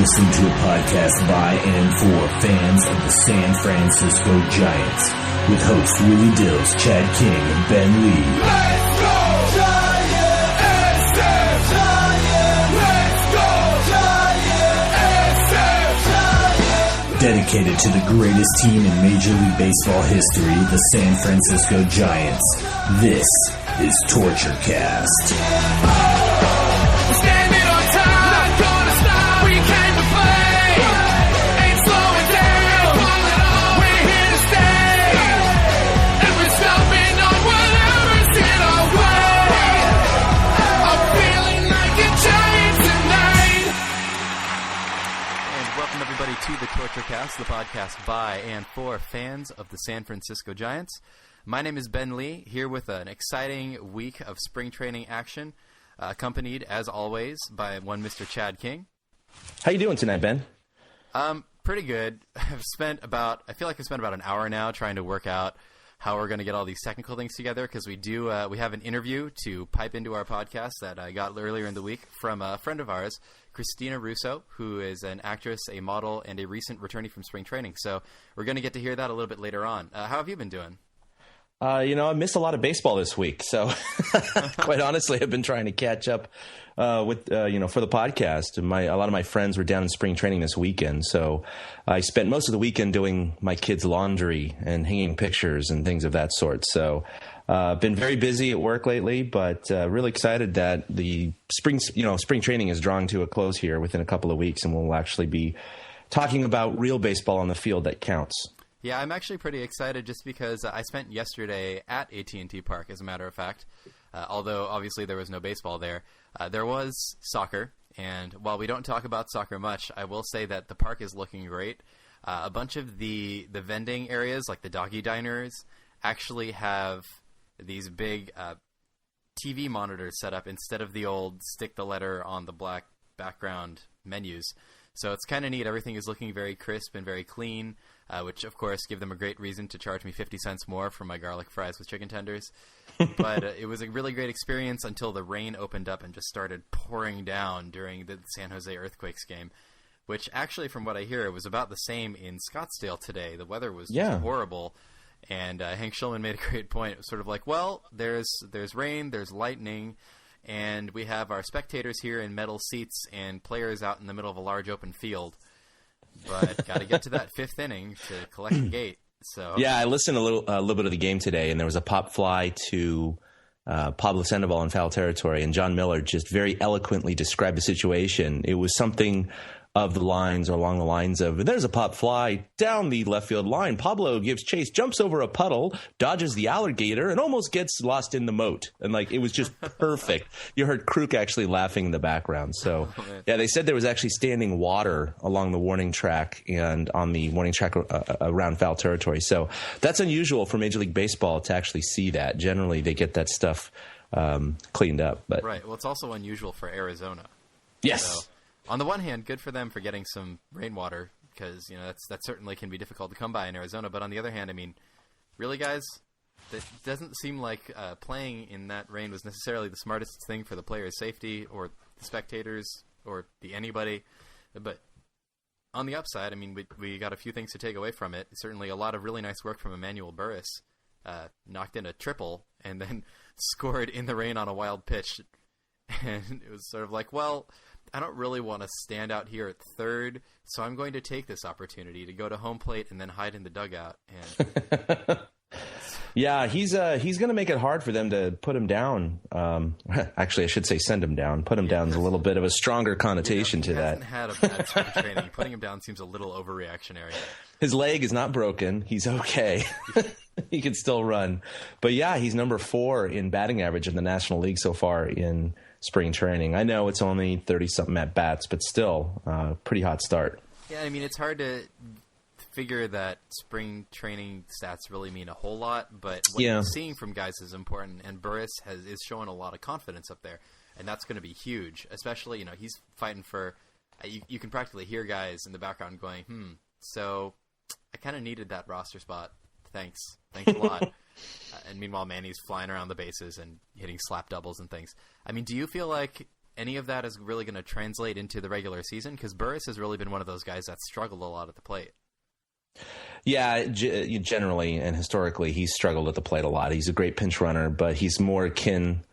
listening to a podcast by and for fans of the San Francisco Giants with hosts Willie Dills, Chad King, and Ben Lee. Let's go Giants! SF Giants! Let's go Giants! SF Giants! Dedicated to the greatest team in Major League Baseball history, the San Francisco Giants. This is Torture Cast. To the Torture Cast, the podcast by and for fans of the San Francisco Giants. My name is Ben Lee, here with an exciting week of spring training action, accompanied, as always, by one Mr. Chad King. How you doing tonight, Ben? Pretty good. I feel like I've spent about an hour now trying to work out how we're going to get all these technical things together, because we have an interview to pipe into our podcast that I got earlier in the week from a friend of ours, Christina Russo, who is an actress, a model, and a recent returnee from spring training. So we're going to get to hear that a little bit later on. How have you been doing? I missed a lot of baseball this week, so quite honestly, I've been trying to catch up with for the podcast. A lot of my friends were down in spring training this weekend, so I spent most of the weekend doing my kids' laundry and hanging pictures and things of that sort. So been very busy at work lately, but really excited that the spring training is drawing to a close here within a couple of weeks, and we'll actually be talking about real baseball on the field that counts. Yeah, I'm actually pretty excited just because I spent yesterday at AT&T Park, as a matter of fact. Although, obviously, there was no baseball there. There was soccer, and while we don't talk about soccer much, I will say that the park is looking great. A bunch of the vending areas, like the doggy diners, actually have these big TV monitors set up instead of the old stick the letter on the black background menus. So it's kind of neat. Everything is looking very crisp and very clean, which, of course, give them a great reason to charge me 50 cents more for my garlic fries with chicken tenders. But it was a really great experience until the rain opened up and just started pouring down during the San Jose Earthquakes game, which actually, from what I hear, it was about the same in Scottsdale today. The weather was just horrible. And Hank Schulman made a great point. It was sort of like, well, there's rain, there's lightning, and we have our spectators here in metal seats and players out in the middle of a large open field. But got to get to that fifth inning to collect the gate. So yeah, I listened a little bit of the game today, and there was a pop fly to Pablo Sandoval in foul territory, and John Miller just very eloquently described the situation. It was something of the lines, or along the lines of, there's a pop fly down the left field line. Pablo gives chase, jumps over a puddle, dodges the alligator, and almost gets lost in the moat. And it was just perfect. You heard Kruk actually laughing in the background. So, yeah, they said there was actually standing water along the warning track and on the warning track around foul territory. So that's unusual for Major League Baseball to actually see that. Generally, they get that stuff cleaned up. But right. Well, it's also unusual for Arizona. Yes. So, on the one hand, good for them for getting some rainwater, because that certainly can be difficult to come by in Arizona. But on the other hand, I mean, really, guys, that doesn't seem like playing in that rain was necessarily the smartest thing for the players' safety or the spectators or anybody. But on the upside, I mean, we got a few things to take away from it. Certainly a lot of really nice work from Emmanuel Burris. Knocked in a triple and then scored in the rain on a wild pitch. And it was sort of like, well, I don't really want to stand out here at third, so I'm going to take this opportunity to go to home plate and then hide in the dugout. And yeah, he's going to make it hard for them to put him down. Actually, I should say send him down. Put him down is a little bit of a stronger connotation to that. He hasn't had a bad spring training. Putting him down seems a little overreactionary. His leg is not broken. He's okay. He can still run. But yeah, he's number 4 in batting average in the National League so far in spring training. I know it's only 30-something at-bats, but still, pretty hot start. Yeah, I mean, it's hard to figure that spring training stats really mean a whole lot, but what you're seeing from guys is important, and Burris is showing a lot of confidence up there, and that's going to be huge, especially, he's fighting for, you can practically hear guys in the background going, so I kind of needed that roster spot. Thanks a lot. And meanwhile, Manny's flying around the bases and hitting slap doubles and things. I mean, do you feel like any of that is really going to translate into the regular season? Because Burris has really been one of those guys that struggled a lot at the plate. Yeah, generally and historically, he's struggled at the plate a lot. He's a great pinch runner, but he's more akin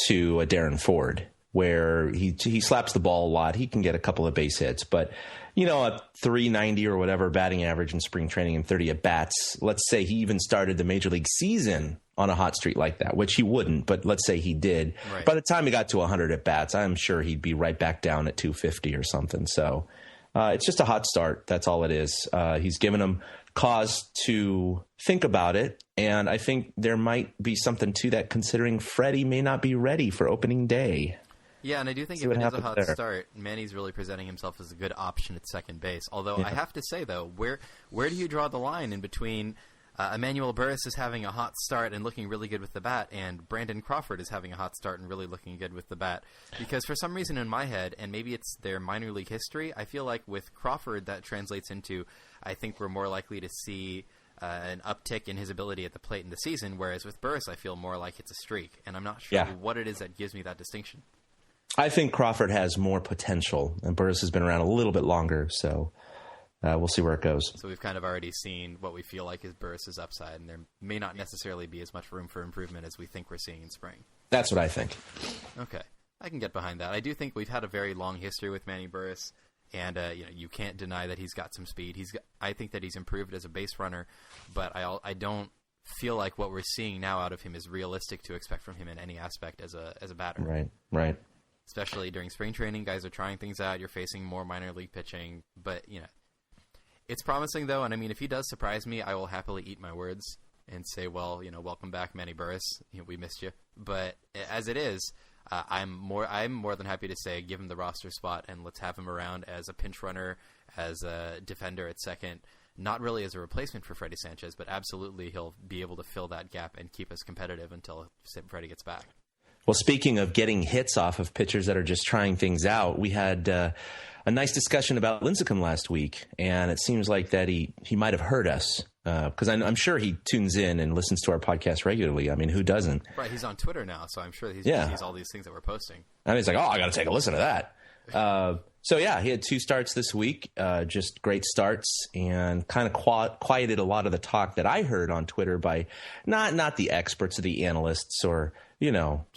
to a Darren Ford, where he slaps the ball a lot. He can get a couple of base hits, but a 390 or whatever batting average in spring training and 30 at bats. Let's say he even started the major league season on a hot streak like that, which he wouldn't, but let's say he did. Right. By the time he got to 100 at bats, I'm sure he'd be right back down at 250 or something. So it's just a hot start. That's all it is. He's given him cause to think about it, and I think there might be something to that, considering Freddie may not be ready for opening day. Yeah, and I do think if it is a hot start, Manny's really presenting himself as a good option at second base. Although I have to say, though, where do you draw the line in between Emmanuel Burris is having a hot start and looking really good with the bat, and Brandon Crawford is having a hot start and really looking good with the bat? Because for some reason in my head, and maybe it's their minor league history, I feel like with Crawford that translates into, I think we're more likely to see an uptick in his ability at the plate in the season, whereas with Burris I feel more like it's a streak, and I'm not sure what it is that gives me that distinction. I think Crawford has more potential, and Burris has been around a little bit longer, so we'll see where it goes. So we've kind of already seen what we feel like is Burris's upside, and there may not necessarily be as much room for improvement as we think we're seeing in spring. That's what I think. Okay. I can get behind that. I do think we've had a very long history with Manny Burris, and you can't deny that he's got some speed. I think that he's improved as a base runner, but I don't feel like what we're seeing now out of him is realistic to expect from him in any aspect as a batter. Right. Especially during spring training, guys are trying things out. You're facing more minor league pitching, but it's promising though. And I mean, if he does surprise me, I will happily eat my words and say, well, welcome back, Manny Burris. We missed you. But as it is, I'm more than happy to say, give him the roster spot and let's have him around as a pinch runner, as a defender at second. Not really as a replacement for Freddie Sanchez, but absolutely he'll be able to fill that gap and keep us competitive until Freddie gets back. Well, speaking of getting hits off of pitchers that are just trying things out, we had a nice discussion about Lincecum last week, and it seems like that he might have heard us, because I'm sure he tunes in and listens to our podcast regularly. I mean, who doesn't? Right, he's on Twitter now, so I'm sure he sees all these things that we're posting. And he's like, I got to take a listen to that. So, he had 2 starts this week, just great starts, and kind of quieted a lot of the talk that I heard on Twitter by not the experts or the analysts or,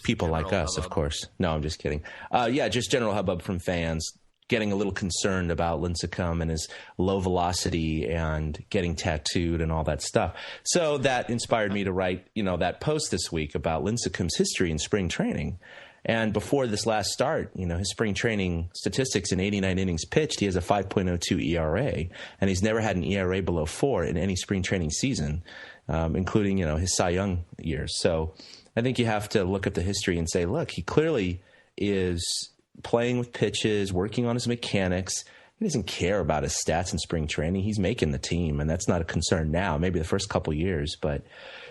people like us, hubbub. Of course. No, I'm just kidding. Just general hubbub from fans, getting a little concerned about Lincecum and his low velocity and getting tattooed and all that stuff. So that inspired me to write, that post this week about Lincecum's history in spring training. And before this last start, his spring training statistics in 89 innings pitched, he has a 5.02 ERA, and he's never had an ERA below 4 in any spring training season, including, his Cy Young years. So I think you have to look at the history and say, look, he clearly is playing with pitches, working on his mechanics. He doesn't care about his stats in spring training. He's making the team, and that's not a concern now, maybe the first couple years. But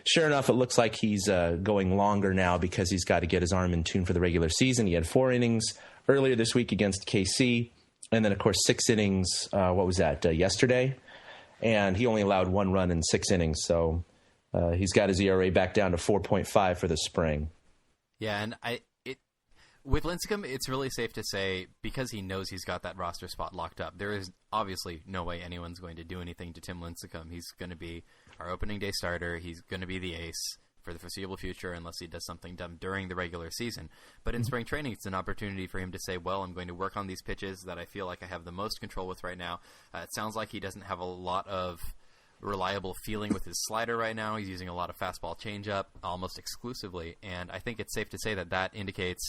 sure enough, it looks like he's going longer now because he's got to get his arm in tune for the regular season. He had 4 innings earlier this week against KC, and then, of course, 6 innings, yesterday? And he only allowed 1 run in 6 innings, so he's got his ERA back down to 4.5 for the spring. Yeah, and with Lincecum, it's really safe to say, because he knows he's got that roster spot locked up, there is obviously no way anyone's going to do anything to Tim Lincecum. He's going to be our opening day starter. He's going to be the ace for the foreseeable future unless he does something dumb during the regular season. But in spring training, it's an opportunity for him to say, well, I'm going to work on these pitches that I feel like I have the most control with right now. It sounds like he doesn't have a lot of reliable feeling with his slider right now. He's using a lot of fastball changeup almost exclusively, and I think it's safe to say that indicates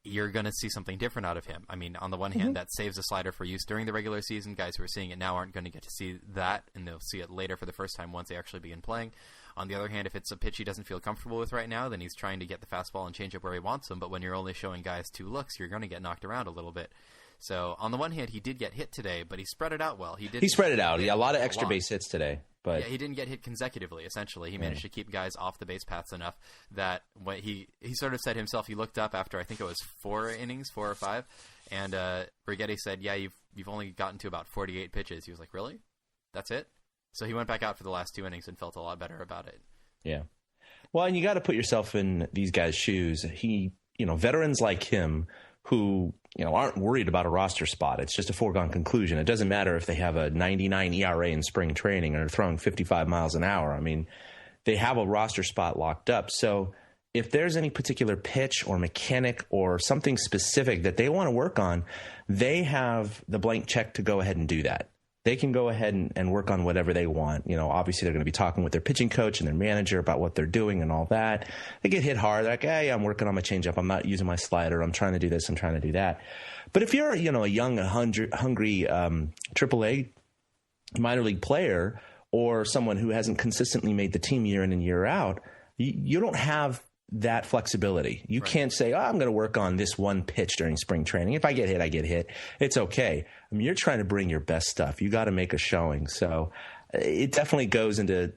you're going to see something different out of him. I mean, on the one hand, that saves the slider for use during the regular season. Guys who are seeing it now aren't going to get to see that, and they'll see it later for the first time once they actually begin playing. On the other hand, if it's a pitch he doesn't feel comfortable with right now, then he's trying to get the fastball and change up where he wants them. But when you're only showing guys 2 looks, you're going to get knocked around a little bit. So on the one hand, he did get hit today, but he spread it out well. He spread it out. Yeah, a lot of extra base hits today. But yeah, he didn't get hit consecutively, essentially. He managed to keep guys off the base paths enough that when he sort of said himself, he looked up after I think it was 4 innings, 4 or 5, and Brigetti said, yeah, you've only gotten to about 48 pitches. He was like, really? That's it? So he went back out for the last 2 innings and felt a lot better about it. Yeah. Well, and you got to put yourself in these guys' shoes. Veterans like him who, aren't worried about a roster spot. It's just a foregone conclusion. It doesn't matter if they have a 99 ERA in spring training or throwing 55 miles an hour. I mean, they have a roster spot locked up. So if there's any particular pitch or mechanic or something specific that they want to work on, they have the blank check to go ahead and do that. They can go ahead and work on whatever they want. Obviously they're going to be talking with their pitching coach and their manager about what they're doing and all that. They get hit hard. They're like, hey, I'm working on my changeup. I'm not using my slider. I'm trying to do this. I'm trying to do that. But if you're, a young, hungry AAA minor league player or someone who hasn't consistently made the team year in and year out, you don't have that flexibility. You can't say, I'm going to work on this one pitch during spring training. If I get hit, I get hit. It's okay. I mean, you're trying to bring your best stuff. You got to make a showing. So it definitely goes into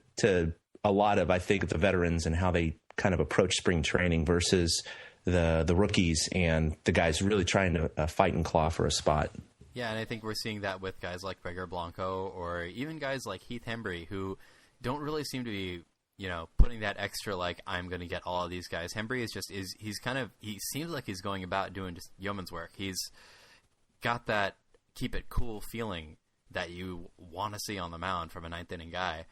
a lot of, I think, the veterans and how they kind of approach spring training versus the rookies and the guys really trying to fight and claw for a spot. Yeah, and I think we're seeing that with guys like Gregor Blanco or even guys like Heath Hembree who don't really seem to be putting that extra, I'm going to get all of these guys. Hembree he seems like he's going about doing just yeoman's work. He's got that keep it cool feeling that you want to see on the mound from a ninth inning guy.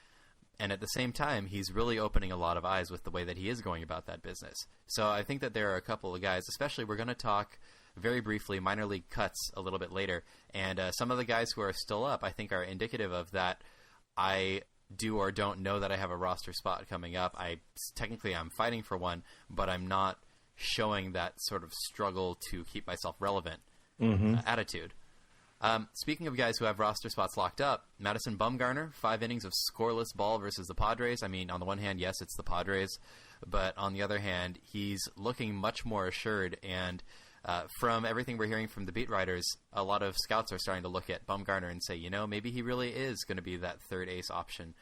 And at the same time, he's really opening a lot of eyes with the way that he is going about that business. So I think that there are a couple of guys, especially we're going to talk very briefly minor league cuts a little bit later. And some of the guys who are still up, I think, are indicative of that. I do or don't know that I have a roster spot coming up. I'm fighting for one, but I'm not showing that sort of struggle to keep myself relevant attitude. Speaking of guys who have roster spots locked up, Madison Bumgarner, 5 innings of scoreless ball versus the Padres. I mean, on the one hand, yes, it's the Padres, but on the other hand, he's looking much more assured. And from everything we're hearing from the beat writers, a lot of scouts are starting to look at Bumgarner and say, maybe he really is going to be that third ace option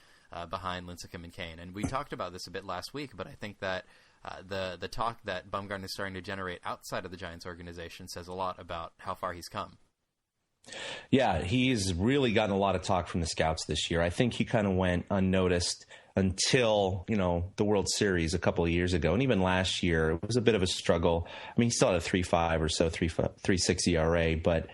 behind Lincecum and Kane. And we talked about this a bit last week, but I think that the talk that Bumgarner is starting to generate outside of the Giants organization says a lot about how far he's come. Yeah, he's really gotten a lot of talk from the scouts this year. I think he kind of went unnoticed until, the World Series a couple of years ago. And even last year, it was a bit of a struggle. I mean, he still had a 3.5 or so, 3.6 ERA, but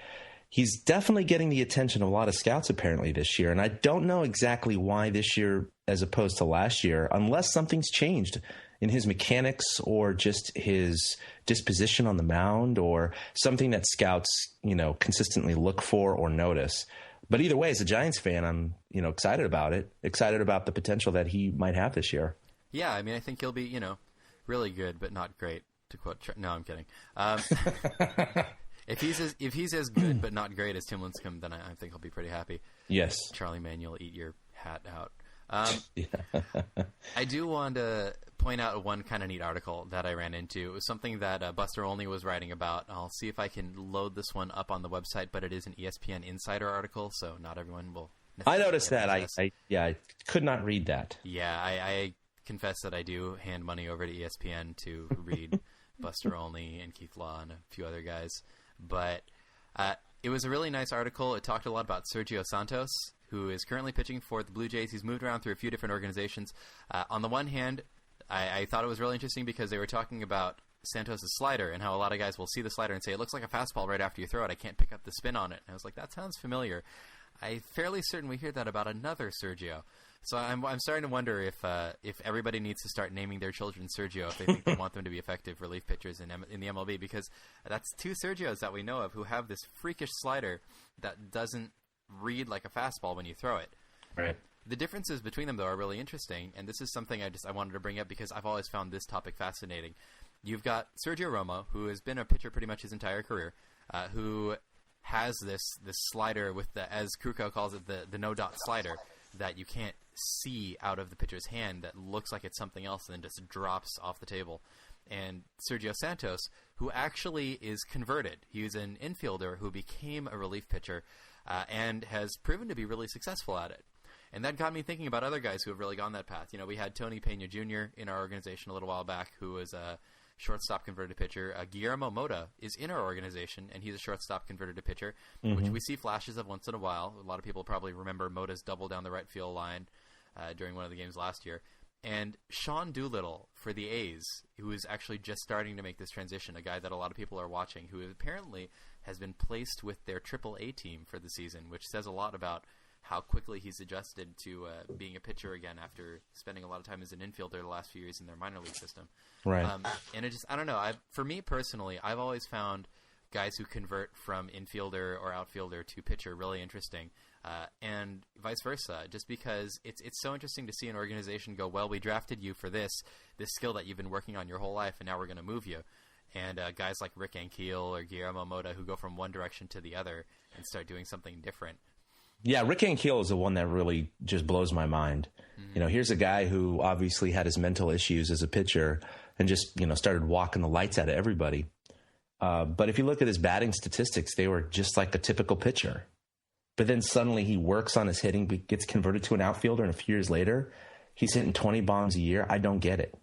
he's definitely getting the attention of a lot of scouts apparently this year. And I don't know exactly why this year as opposed to last year, unless something's changed in his mechanics or just his disposition on the mound or something that scouts, consistently look for or notice. But either way, as a Giants fan, I'm, excited about it, excited about the potential that he might have this year. Yeah, I mean, I think he'll be, really good, but not great, to quote. No, I'm kidding. If he's as good but not great as Tim Lincecum, then I think he'll be pretty happy. Yes. Charlie Manuel, eat your hat out. I do want to point out one kind of neat article that I ran into. It was something that Buster Olney was writing about. I'll see if I can load this one up on the website, but it is an ESPN Insider article, so not everyone will. I noticed that. I could not read that. Yeah, I confess that I do hand money over to ESPN to read Buster Olney and Keith Law and a few other guys. But it was a really nice article. It talked a lot about Sergio Santos, who is currently pitching for the Blue Jays. He's moved around through a few different organizations. On the one hand, I thought it was really interesting because they were talking about Santos' slider and how a lot of guys will see the slider and say, it looks like a fastball right after you throw it. I can't pick up the spin on it. And I was like, that sounds familiar. I'm fairly certain we hear that about another Sergio. So I'm starting to wonder if everybody needs to start naming their children Sergio if they think they want them to be effective relief pitchers in the MLB, because that's 2 Sergios that we know of who have this freakish slider that doesn't read like a fastball when you throw it. Right. The differences between them, though, are really interesting, and this is something I wanted to bring up because I've always found this topic fascinating. You've got Sergio Romo, who has been a pitcher pretty much his entire career, who has this slider with the, as Krukow calls it, the no-dot slider that you can't see out of the pitcher's hand that looks like it's something else and then just drops off the table. And Sergio Santos, who actually is converted. He's an infielder who became a relief pitcher and has proven to be really successful at it. And that got me thinking about other guys who have really gone that path. We had Tony Pena Jr. in our organization a little while back, who was a shortstop converted pitcher. Guillermo Mota is in our organization, and he's a shortstop converted to pitcher, which we see flashes of once in a while. A lot of people probably remember Mota's double down the right field line during one of the games last year. And Sean Doolittle for the A's, who is actually just starting to make this transition, a guy that a lot of people are watching, who apparently has been placed with their AAA team for the season, which says a lot about how quickly he's adjusted to being a pitcher again after spending a lot of time as an infielder the last few years in their minor league system. Right. And I don't know. For me personally, I've always found guys who convert from infielder or outfielder to pitcher really interesting, and vice versa, just because it's so interesting to see an organization go, well, we drafted you for this skill that you've been working on your whole life, and now we're going to move you. And guys like Rick Ankiel or Guillermo Mota who go from one direction to the other and start doing something different. Yeah, Rick Ankiel is the one that really just blows my mind. Mm-hmm. Here's a guy who obviously had his mental issues as a pitcher and just, started walking the lights out of everybody. But if you look at his batting statistics, they were just like a typical pitcher. But then suddenly he works on his hitting, gets converted to an outfielder, and a few years later, he's hitting 20 bombs a year. I don't get it.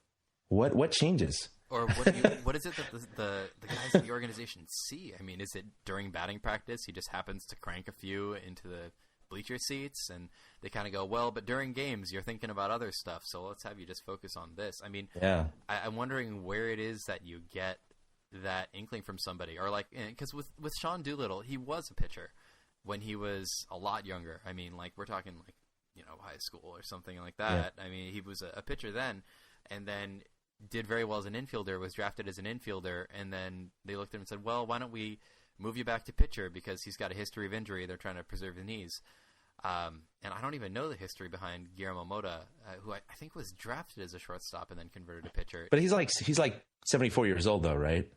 What changes? Or what is it that the guys in the organization see? I mean, is it during batting practice he just happens to crank a few into the bleacher seats, and they kind of go, well, but during games you're thinking about other stuff, so let's have you just focus on this. I mean, yeah. I'm wondering where it is that you get that inkling from somebody, or like, because with Sean Doolittle, he was a pitcher when he was a lot younger. I mean, like, we're talking like, high school or something like that. Yeah. I mean, he was a pitcher then, and then did very well as an infielder, was drafted as an infielder, and then they looked at him and said, well, why don't we move you back to pitcher, because he's got a history of injury. They're trying to preserve the knees. And I don't even know the history behind Guillermo Mota, who I think was drafted as a shortstop and then converted to pitcher. But he's like 74 years old, though, right?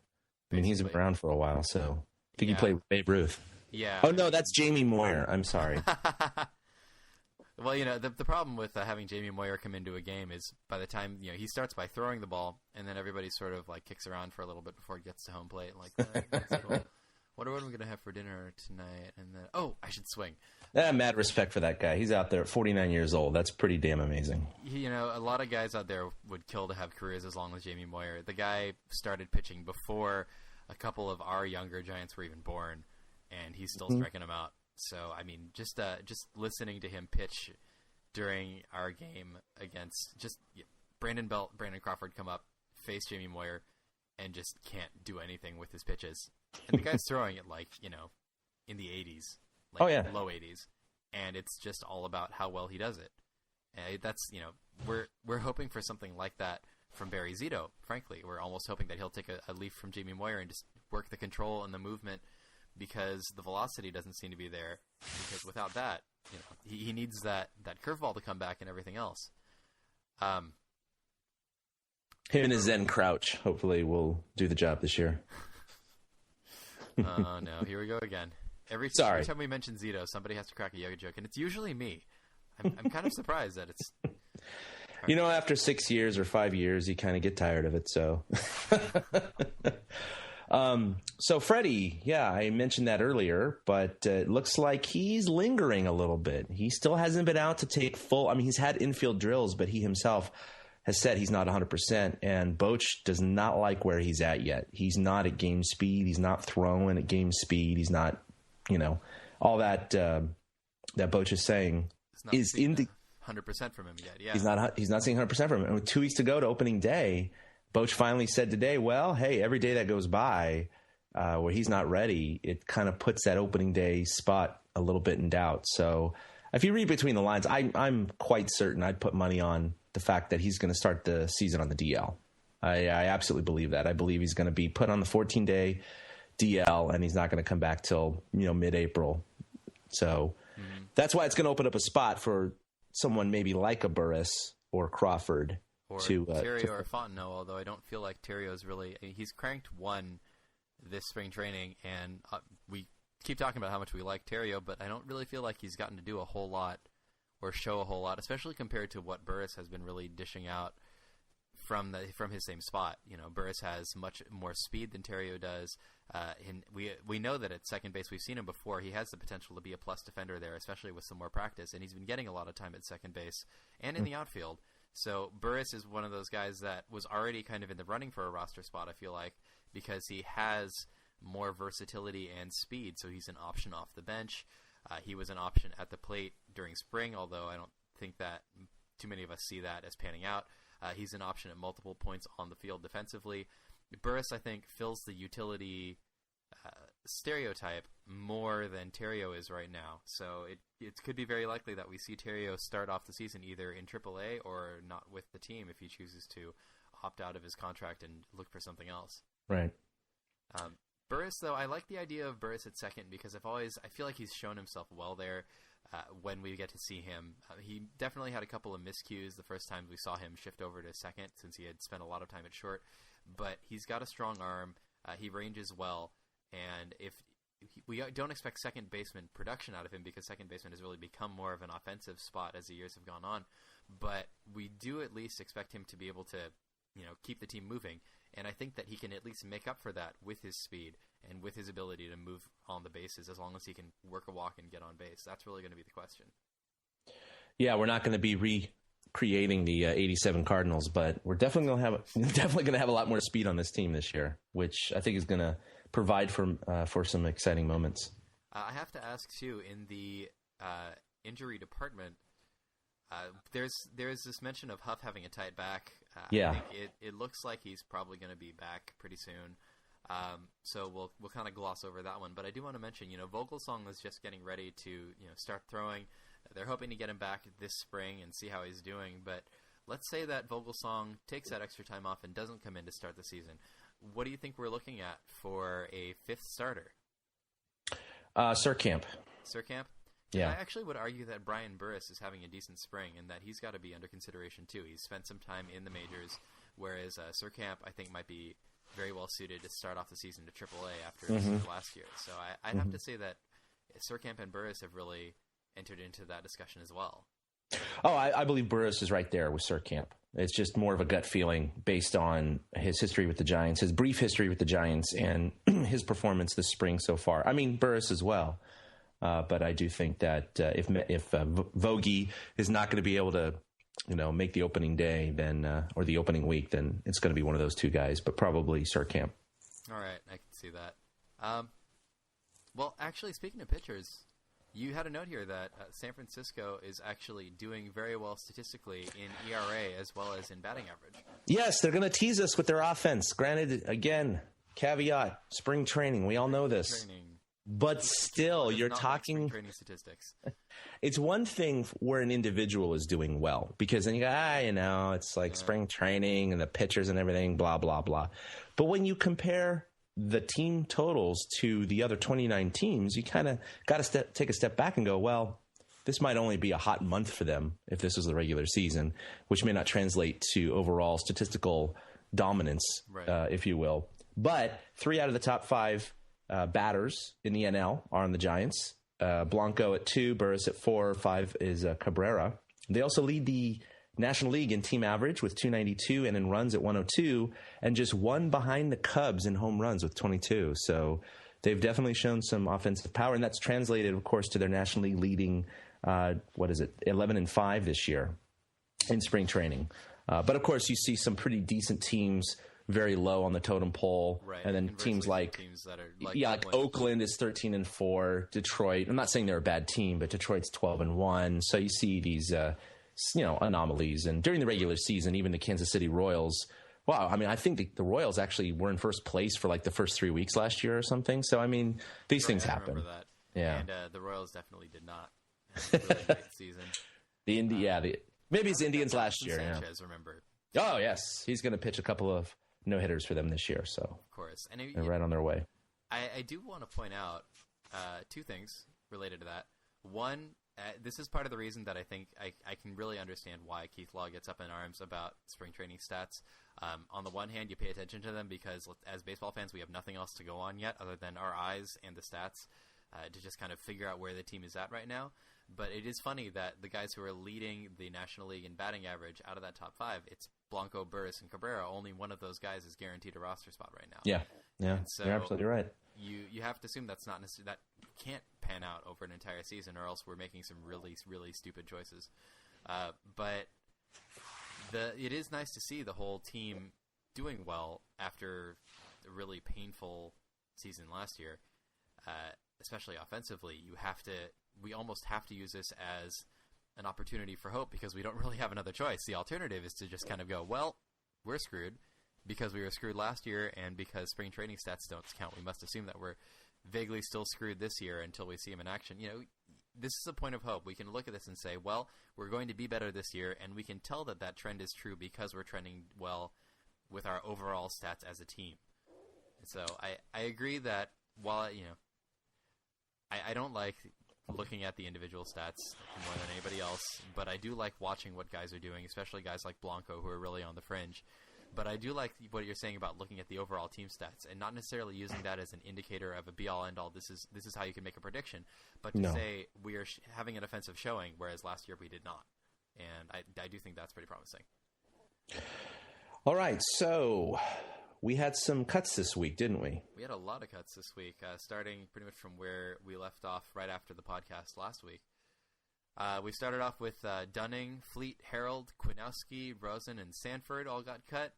I mean, he's been around for a while, so I think he played with Babe Ruth. Yeah. Oh, no, that's Jamie Moyer. I'm sorry. Well, the problem with having Jamie Moyer come into a game is by the time, he starts by throwing the ball, and then everybody sort of like kicks around for a little bit before it gets to home plate. Like, that's cool. What are we going to have for dinner tonight? And then, I should swing. Mad respect for that guy. He's out there at 49 years old. That's pretty damn amazing. A lot of guys out there would kill to have careers as long as Jamie Moyer. The guy started pitching before a couple of our younger Giants were even born, and he's still striking them out. So, I mean, just listening to him pitch during our game against Brandon Belt, Brandon Crawford come up, face Jamie Moyer, and just can't do anything with his pitches. And the guy's throwing it like, in the 80s, like low 80s. And it's just all about how well he does it. And that's, we're hoping for something like that from Barry Zito, frankly. We're almost hoping that he'll take a leaf from Jamie Moyer and just work the control and the movement, because the velocity doesn't seem to be there. Because without that, he needs that curveball to come back and everything else. Him and his Zen Crouch hopefully will do the job this year. Oh, no. Here we go again. Every time we mention Zito, somebody has to crack a yoga joke, and it's usually me. I'm kind of surprised that it's... After 6 years or 5 years, you kind of get tired of it, so... So Freddie, I mentioned that earlier, but it looks like he's lingering a little bit. He still hasn't been out to take full... he's had infield drills, but he himself has said he's not 100%, and Boch does not like where he's at yet. He's not at game speed. He's not throwing at game speed. He's not, all that that Boch is saying is in the 100% from him yet. Yeah, he's not seeing 100% from him. And with 2 weeks to go to opening day, Boch finally said today, well, hey, every day that goes by where he's not ready, it kind of puts that opening day spot a little bit in doubt. So if you read between the lines, I'm quite certain I'd put money on the fact that he's going to start the season on the DL. I absolutely believe that. I believe he's going to be put on the 14-day DL, and he's not going to come back till mid-April. So that's why it's going to open up a spot for someone maybe like a Burris or Crawford. Or Terrio or Fontenot, although I don't feel like Terrio's really... he's cranked one this spring training, and we keep talking about how much we like Terrio, but I don't really feel like he's gotten to do a whole lot or show a whole lot, especially compared to what Burris has been really dishing out from his same spot. Burris has much more speed than Terrio does. And we know that at second base, we've seen him before. He has the potential to be a plus defender there, especially with some more practice, and he's been getting a lot of time at second base and in the outfield. So Burris is one of those guys that was already kind of in the running for a roster spot, I feel like, because he has more versatility and speed, so he's an option off the bench. He was an option at the plate during spring, although I don't think that too many of us see that as panning out. He's an option at multiple points on the field defensively. Burris, I think, fills the utility stereotype more than Terrio is right now. So it could be very likely that we see Terrio start off the season either in AAA or not with the team if he chooses to opt out of his contract and look for something else. Right. Burris, though, I like the idea of Burris at second because I feel like he's shown himself well there when we get to see him. He definitely had a couple of miscues the first time we saw him shift over to second since he had spent a lot of time at short. But he's got a strong arm. He ranges well. And we don't expect second baseman production out of him because second baseman has really become more of an offensive spot as the years have gone on. But we do at least expect him to be able to, keep the team moving. And I think that he can at least make up for that with his speed and with his ability to move on the bases as long as he can work a walk and get on base. That's really going to be the question. Yeah, we're not going to be recreating the '87 Cardinals, but we're definitely going to have a lot more speed on this team this year, which I think is going to provide for some exciting moments. I have to ask too, in the injury department, there's this mention of Huff having a tight back. Yeah, I think it looks like he's probably going to be back pretty soon. So we'll kind of gloss over that one. But I do want to mention, Vogelsong is just getting ready to start throwing. They're hoping to get him back this spring and see how he's doing. But let's say that Vogelsong takes that extra time off and doesn't come in to start the season. What do you think we're looking at for a fifth starter? Surkamp. Surkamp? Yeah. I actually would argue that Brian Burris is having a decent spring and that he's got to be under consideration too. He's spent some time in the majors, whereas Surkamp, I think, might be very well suited to start off the season to AAA after last year. So I'd have to say that Surkamp and Burris have really entered into that discussion as well. Oh, I believe Burris is right there with Surkamp. It's just more of a gut feeling based on his history with the Giants, his brief history with the Giants, and his performance this spring so far. I mean, Burris as well. But I do think that if Vogie is not going to be able to, make the opening day, then or the opening week, then it's going to be one of those two guys. But probably Surkamp. All right, I can see that. Well, actually, speaking of pitchers, you had a note here that San Francisco is actually doing very well statistically in ERA as well as in batting average. Yes, they're going to tease us with their offense. Granted, again, caveat: spring training. We all know this. But still, you're talking training statistics. It's one thing where an individual is doing well because then you go, it's like spring training and the pitchers and everything, blah, blah, blah. But when you compare the team totals to the other 29 teams, you kind of got to take a step back and go, well, this might only be a hot month for them if this was the regular season, which may not translate to overall statistical dominance, if you will. But 3 out of the top 5 batters in the NL are on the Giants. Blanco at 2, Burris at 4, 5 is Cabrera. They also lead the National League in team average with 292 and in runs at 102, and just one behind the Cubs in home runs with 22. So they've definitely shown some offensive power, and that's translated, of course, to their National League leading, 11-5 this year in spring training. But of course, you see some pretty decent teams very low on the totem pole, and then teams like Oakland is 13-4. Detroit, I'm not saying they're a bad team, but Detroit's 12-1. So you see these, anomalies. And during the regular season, even the Kansas City Royals. Wow, I mean, I think the Royals actually were in first place for like the first 3 weeks last year or something. So I mean, these things happen. I remember that. Yeah, and the Royals definitely did not have a really great season. Maybe it's Indians last year. Sanchez, remember? Oh yes, he's going to pitch a couple of no-hitters for them this year, so of course, and they're right on their way. I do want to point out 2 things related to that. One, this is part of the reason that I think I can really understand why Keith Law gets up in arms about spring training stats. On the one hand, you pay attention to them because as baseball fans, we have nothing else to go on yet other than our eyes and the stats to just kind of figure out where the team is at right now. But it is funny that the guys who are leading the National League in batting average out of that top 5, it's Blanco, Burris, and Cabrera. Only one of those guys is guaranteed a roster spot right now. Yeah, and so you're absolutely right. You have to assume that's not necessarily, that can't pan out over an entire season, or else we're making some really, really stupid choices. But it is nice to see the whole team doing well after a really painful season last year, especially offensively. We almost have to use this as an opportunity for hope because we don't really have another choice. The alternative is to just kind of go, well, we're screwed because we were screwed last year, and because spring training stats don't count, we must assume that we're vaguely still screwed this year until we see him in action. This is a point of hope. We can look at this and say, well, we're going to be better this year, and we can tell that trend is true because we're trending well with our overall stats as a team. And so I agree that while, I don't like looking at the individual stats more than anybody else, but I do like watching what guys are doing, especially guys like Blanco who are really on the fringe. But I do like what you're saying about looking at the overall team stats and not necessarily using that as an indicator of a be-all, end-all. This is how you can make a prediction. But to say we are having an offensive showing, whereas last year we did not. And I do think that's pretty promising. All right, so we had some cuts this week, didn't we? We had a lot of cuts this week, starting pretty much from where we left off right after the podcast last week. We started off with Dunning, Fleet, Harold, Kwinowski, Rosen, and Sanford all got cut.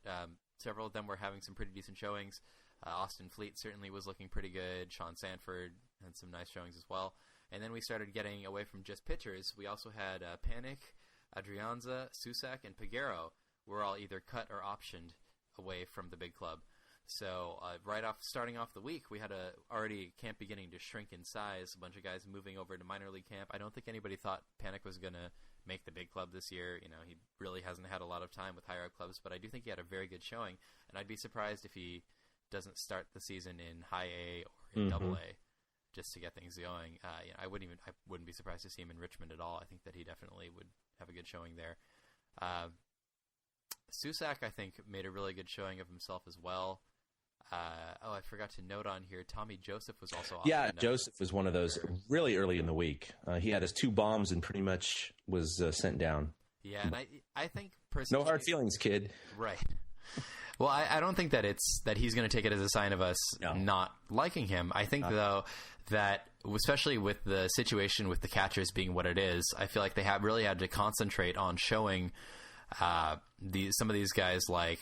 Several of them were having some pretty decent showings. Austin Fleet certainly was looking pretty good. Sean Sanford had some nice showings as well. And then we started getting away from just pitchers. We also had Panik, Adrianza, Susak, and Peguero were all either cut or optioned away from the big club. So starting off the week, we had already camp beginning to shrink in size. A bunch of guys moving over to minor league camp. I don't think anybody thought Panik was going to make the big club this year. He really hasn't had a lot of time with higher up clubs, but I do think he had a very good showing. And I'd be surprised if he doesn't start the season in high A or in double A just to get things going. I wouldn't be surprised to see him in Richmond at all. I think that he definitely would have a good showing there. Susak, I think, made a really good showing of himself as well. I forgot to note on here, Tommy Joseph was also optioned. Yeah, Joseph was one of those really early in the week. He had his 2 bombs and pretty much was sent down. Yeah, and I think personally... No hard feelings, kid. Right. Well, I don't think that he's going to take it as a sign of us not liking him. I think, though, that especially with the situation with the catchers being what it is, I feel like they have really had to concentrate on showing some of these guys like...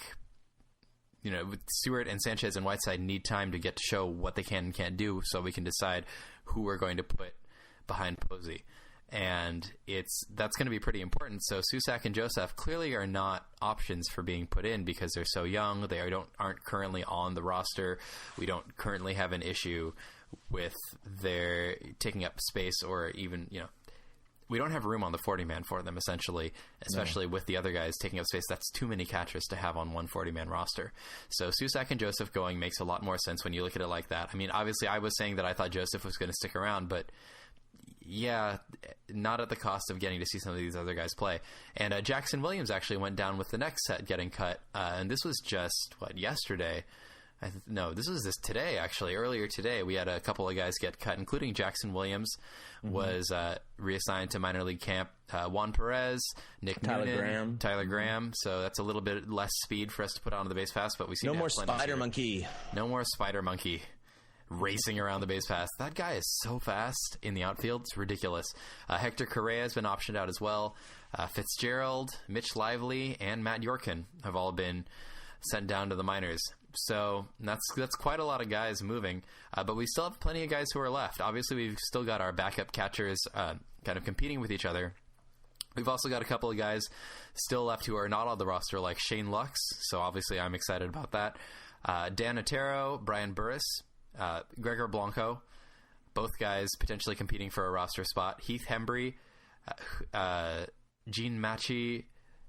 Stewart and Sanchez and Whiteside need time to get to show what they can and can't do so we can decide who we're going to put behind Posey. And that's going to be pretty important. So Susak and Joseph clearly are not options for being put in because they're so young. They aren't currently on the roster. We don't currently have an issue with their taking up space or even, we don't have room on the 40-man for them, essentially, especially with the other guys taking up space. That's too many catchers to have on one 40-man roster. So Susak and Joseph going makes a lot more sense when you look at it like that. I mean, obviously, I was saying that I thought Joseph was going to stick around, but yeah, not at the cost of getting to see some of these other guys play. And Jackson Williams actually went down with the next set getting cut, and this was just, yesterday? This was today, actually. Earlier today, we had a couple of guys get cut, including Jackson Williams was reassigned to minor league camp. Juan Perez, Tyler Graham. So that's a little bit less speed for us to put onto the base pass, but we see no more Spider Monkey. No more Spider Monkey racing around the base pass. That guy is so fast in the outfield. It's ridiculous. Hector Correa has been optioned out as well. Fitzgerald, Mitch Lively, and Matt Yorkin have all been sent down to the minors. So that's quite a lot of guys moving, but we still have plenty of guys who are left. Obviously, we've still got our backup catchers kind of competing with each other. We've also got a couple of guys still left who are not on the roster, like Shane Lux, so obviously I'm excited about that. Dan Otero, Brian Burris, Gregor Blanco, both guys potentially competing for a roster spot. Heath Hembry, Gene Machi,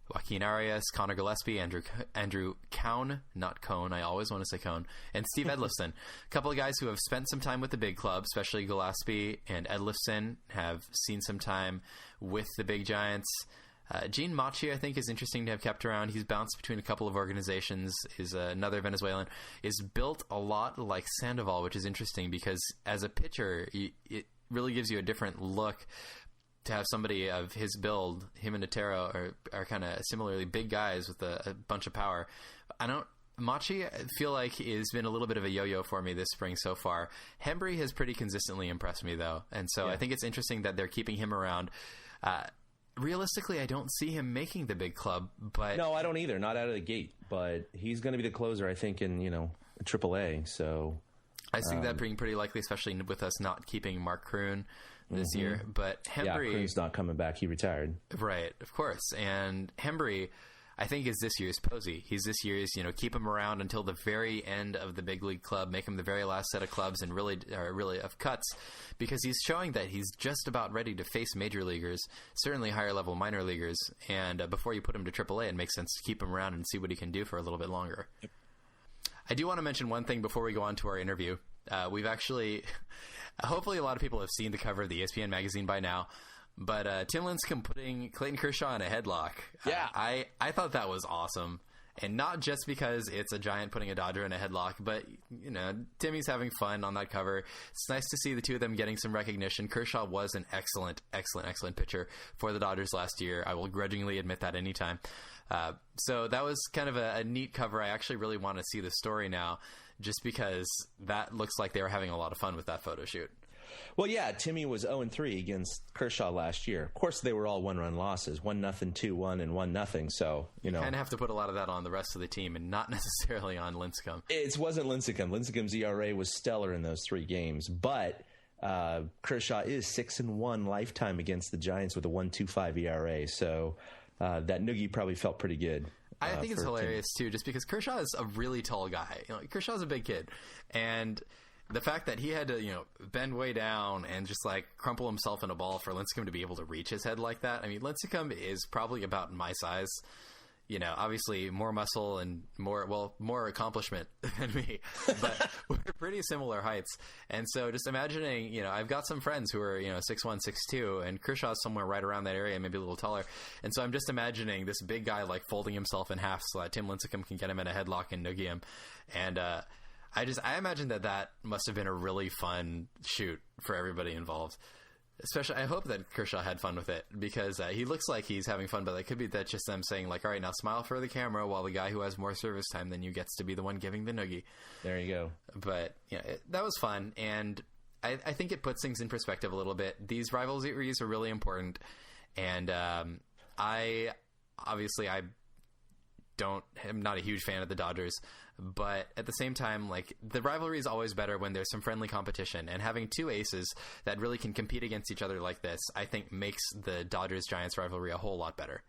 Joaquin Arias, Connor Gillespie, Andrew Cohn, not Cone, I always want to say Cone, and Steve Edlifson. A couple of guys who have spent some time with the big club, especially Gillespie and Edlifson, have seen some time with the big Giants. Gene Machi, I think, is interesting to have kept around. He's bounced between a couple of organizations, is another Venezuelan, is built a lot like Sandoval, which is interesting because as a pitcher, it really gives you a different look to have somebody of his build. Him and Otero are kind of similarly big guys with a bunch of power. Machi, I feel like, has been a little bit of a yo-yo for me this spring so far. Hembry has pretty consistently impressed me, though, and so I think it's interesting that they're keeping him around. Realistically, I don't see him making the big club, but... No, I don't either, not out of the gate, but he's going to be the closer, I think, in, AAA, so... I see that being pretty likely, especially with us not keeping Mark Kroon. this year. But Hembree... Yeah, Kroon's not coming back. He retired. Right, of course. And Hembree, I think, is this year's Posey. He's this year's, keep him around until the very end of the big league club, make him the very last set of clubs and really of cuts, because he's showing that he's just about ready to face major leaguers, certainly higher level minor leaguers, and before you put him to AAA, it makes sense to keep him around and see what he can do for a little bit longer. Yep. I do want to mention one thing before we go on to our interview. We've actually, hopefully a lot of people have seen the cover of the ESPN magazine by now, but Tim Lincecum putting Clayton Kershaw in a headlock. Yeah. I thought that was awesome. And not just because it's a Giant putting a Dodger in a headlock, but, Timmy's having fun on that cover. It's nice to see the two of them getting some recognition. Kershaw was an excellent pitcher for the Dodgers last year. I will grudgingly admit that anytime. So that was kind of a neat cover. I actually really want to see the story now, just because that looks like they were having a lot of fun with that photo shoot. Well, yeah, Timmy was 0-3 against Kershaw last year. Of course, they were all one-run losses, 1-0, 2-1, and 1-0. So, kind of have to put a lot of that on the rest of the team and not necessarily on Lincecum. It wasn't Lincecum. Lincecum's ERA was stellar in those 3 games, but Kershaw is 6-1 lifetime against the Giants with a 1.25 ERA. So that noogie probably felt pretty good. I think it's hilarious too, just because Kershaw is a really tall guy. Kershaw's a big kid, and the fact that he had to, bend way down and just crumple himself in a ball for Lincecum to be able to reach his head like that. I mean, Lincecum is probably about my size, obviously more muscle and more accomplishment than me, but we're pretty similar heights. And so just imagining, I've got some friends who are, 6'1", 6'2", and Kershaw's somewhere right around that area, maybe a little taller. And so I'm just imagining this big guy folding himself in half so that Tim Lincecum can get him in a headlock and noogie him. And, I imagine that must have been a really fun shoot for everybody involved. Especially, I hope that Kershaw had fun with it, because he looks like he's having fun, but it could be that just them saying, all right, now smile for the camera, while the guy who has more service time than you gets to be the one giving the noogie. There you go. But, that was fun, and I think it puts things in perspective a little bit. These rivalries are really important, and I'm not a huge fan of the Dodgers, but at the same time, the rivalry is always better when there's some friendly competition, and having 2 aces that really can compete against each other like this, I think makes the Dodgers-Giants rivalry a whole lot better.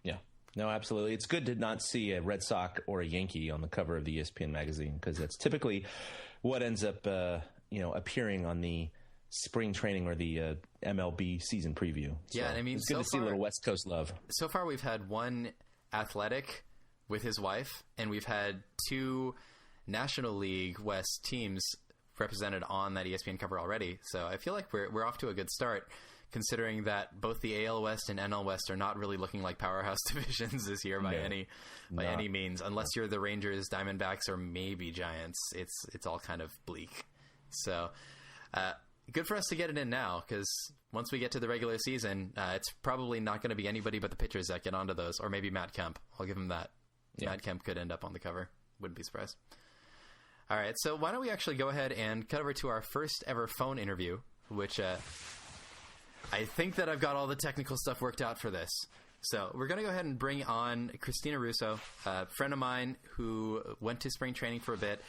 Yeah. No, absolutely. It's good to not see a Red Sox or a Yankee on the cover of the ESPN magazine, because that's typically what ends up, appearing on the spring training or the MLB season preview. So yeah, and I mean, it's good to see a little West Coast love. So far, we've had one Athletic with his wife, and we've had 2 National League West teams represented on that ESPN cover already. So I feel like we're off to a good start, considering that both the AL West and NL West are not really looking like powerhouse divisions this year by any means, unless you're the Rangers, Diamondbacks, or maybe Giants. It's all kind of bleak. So good for us to get it in now, because once we get to the regular season, it's probably not going to be anybody but the pitchers that get onto those, or maybe Matt Kemp. I'll give him that. Yeah. Matt Kemp could end up on the cover. Wouldn't be surprised. All right, so why don't we actually go ahead and cut over to our first ever phone interview, which I think that I've got all the technical stuff worked out for this. So we're going to go ahead and bring on Christina Russo, a friend of mine who went to spring training for a bit.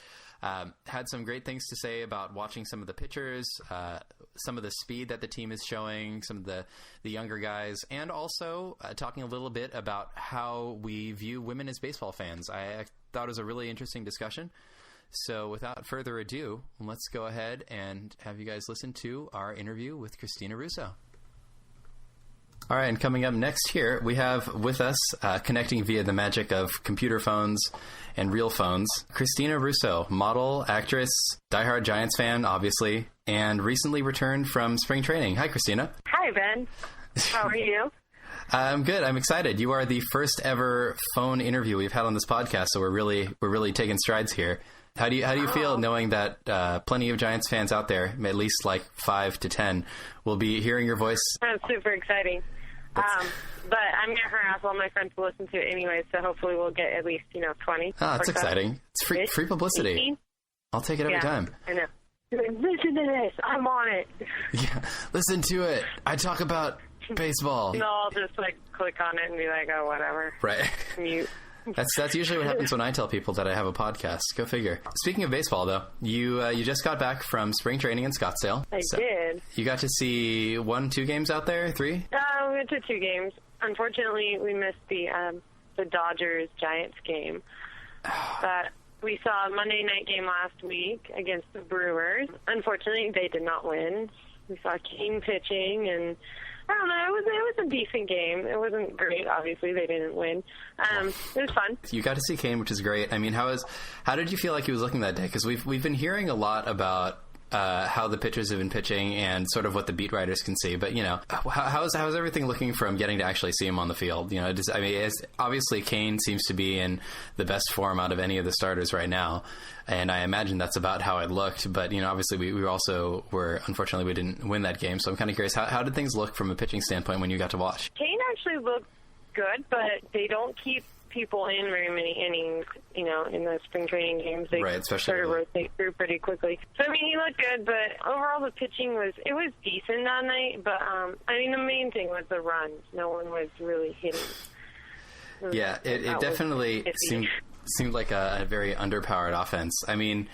Had some great things to say about watching some of the pitchers, some of the speed that the team is showing, some of the younger guys, and also talking a little bit about how we view women as baseball fans. I thought it was a really interesting discussion. So without further ado, let's go ahead and have you guys listen to our interview with Christina Russo. All right, and coming up next here, we have with us, connecting via the magic of computer phones and real phones, Christina Russo, model, actress, diehard Giants fan, obviously, and recently returned from spring training. Hi, Christina. Hi, Ben. How are you? I'm good. I'm excited. You are the first ever phone interview we've had on this podcast, so we're really taking strides here. How do you feel knowing that plenty of Giants fans out there, at least 5 to 10, will be hearing your voice? That's super exciting. But I'm going to harass all my friends to listen to it anyway, so hopefully we'll get at least, 20. That's exciting. It's free publicity. 18? I'll take it every time. I know. Listen to this. I'm on it. Yeah, listen to it. I talk about baseball. No, I'll just click on it and be like, oh, whatever. Right. Mute. That's usually what happens when I tell people that I have a podcast. Go figure. Speaking of baseball, though, you just got back from spring training in Scottsdale. I did. You got to see 1-2 games out there? 3? We went to 2 games. Unfortunately, we missed the Dodgers-Giants game. But we saw a Monday night game last week against the Brewers. Unfortunately, they did not win. We saw Kane pitching, and I don't know, it was a decent game. It wasn't great, obviously. They didn't win. It was fun. You got to see Kane, which is great. I mean, how did you feel like he was looking that day? Because we've been hearing a lot about how the pitchers have been pitching and sort of what the beat writers can see. But, you know, how's everything looking from getting to actually see him on the field? You know, obviously Kane seems to be in the best form out of any of the starters right now. And I imagine that's about how it looked. But, you know, obviously unfortunately, we didn't win that game. So I'm kind of curious, how did things look from a pitching standpoint when you got to watch? Kane actually looked good, but they don't keep people in very many innings, you know, in the spring training games. They sort of rotate through pretty quickly. So, I mean, he looked good, but overall the pitching was decent that night. But, I mean, the main thing was the runs. No one was really hitting. Yeah, it definitely seemed like a very underpowered offense. I mean,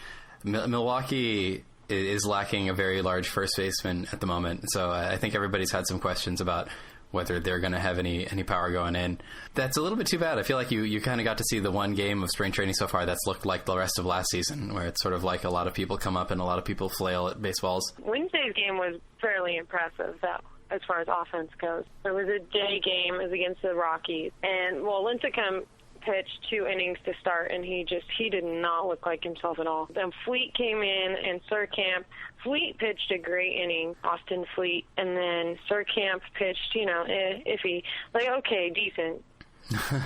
Milwaukee is lacking a very large first baseman at the moment. So I think everybody's had some questions about whether they're going to have any power going in. That's a little bit too bad. I feel like you kind of got to see the one game of spring training so far that's looked like the rest of last season, where it's sort of like a lot of people come up and a lot of people flail at baseballs. Wednesday's game was fairly impressive, though, as far as offense goes. It was a day game. It was against the Rockies. And, well, Lincecum pitched 2 innings to start, and he did not look like himself at all. Then Fleet came in, and Surkamp. Fleet pitched a great inning, Austin Fleet, and then Surkamp pitched, you know, iffy. Like, okay, decent,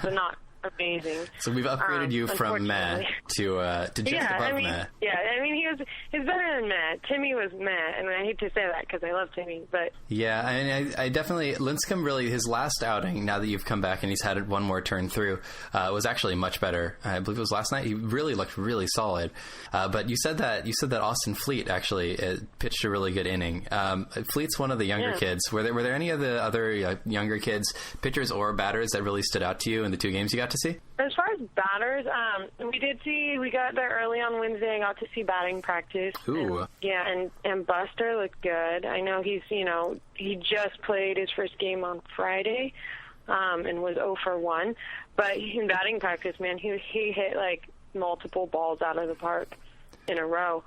but not amazing. So we've upgraded you from meh to just above meh. Yeah, I mean, he's better than meh. Timmy was meh, and I hate to say that because I love Timmy, but yeah, I mean, I definitely Lincecum really his last outing. Now that you've come back and he's had one more turn through, was actually much better. I believe it was last night. He really looked really solid. But you said that Austin Fleet actually pitched a really good inning. Fleet's one of the younger kids. Were there any of the other younger kids, pitchers or batters, that really stood out to you in the 2 games you got to see? As far as batters, we got there early on Wednesday. I got to see batting practice. Ooh. And Buster looked good. I know he just played his first game on Friday, and was 0 for 1. But in batting practice, man, he hit like multiple balls out of the park in a row,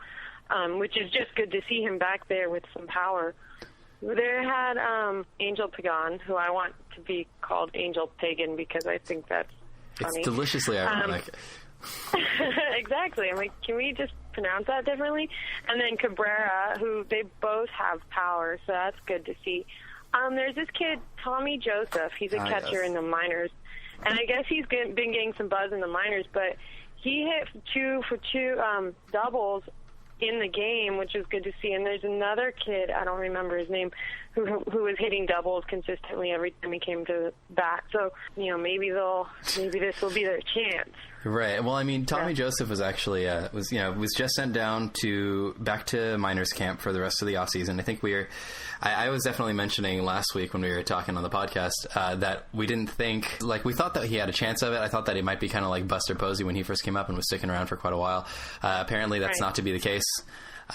which is just good to see him back there with some power. They had Angel Pagan, who I want to be called Angel Pagan because I think that's funny. It's deliciously ironic. Exactly. I'm like, can we just pronounce that differently? And then Cabrera, who they both have power, so that's good to see. There's this kid, Tommy Joseph. He's a catcher in the minors. And I guess he's been getting some buzz in the minors, but he hit 2 for 2 doubles in the game, which was good to see. And there's another kid, I don't remember his name, who was hitting doubles consistently every time he came to bat. So, you know, maybe this will be their chance. Right. Well, I mean, Tommy Joseph was actually was just sent down back to minors camp for the rest of the off season. I think I was definitely mentioning last week when we were talking on the podcast that we didn't think, like, we thought that he had a chance of it. I thought that it might be kind of like Buster Posey when he first came up and was sticking around for quite a while. Apparently, that's not to be the case.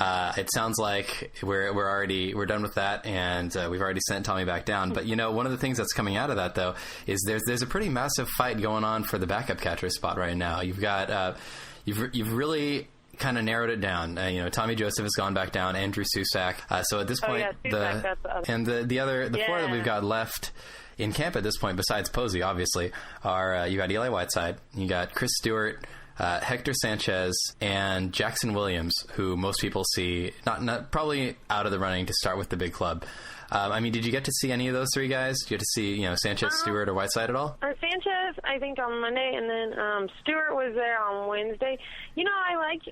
It sounds like we're done with that, and we've already sent Tommy back down. But, you know, one of the things that's coming out of that, though, is there's a pretty massive fight going on for the backup catcher spot right now. You've got you've really kind of narrowed it down. Tommy Joseph has gone back down, Andrew Susak. So at this point, the four that we've got left in camp at this point, besides Posey, obviously, are you got Eli Whiteside, you got Chris Stewart, Hector Sanchez, and Jackson Williams, who most people see not probably out of the running to start with the big club. I mean, did you get to see any of those 3 guys? Did you get to see, Sanchez, Stewart, or Whiteside at all? Sanchez, I think, on Monday, and then Stewart was there on Wednesday. You know, I like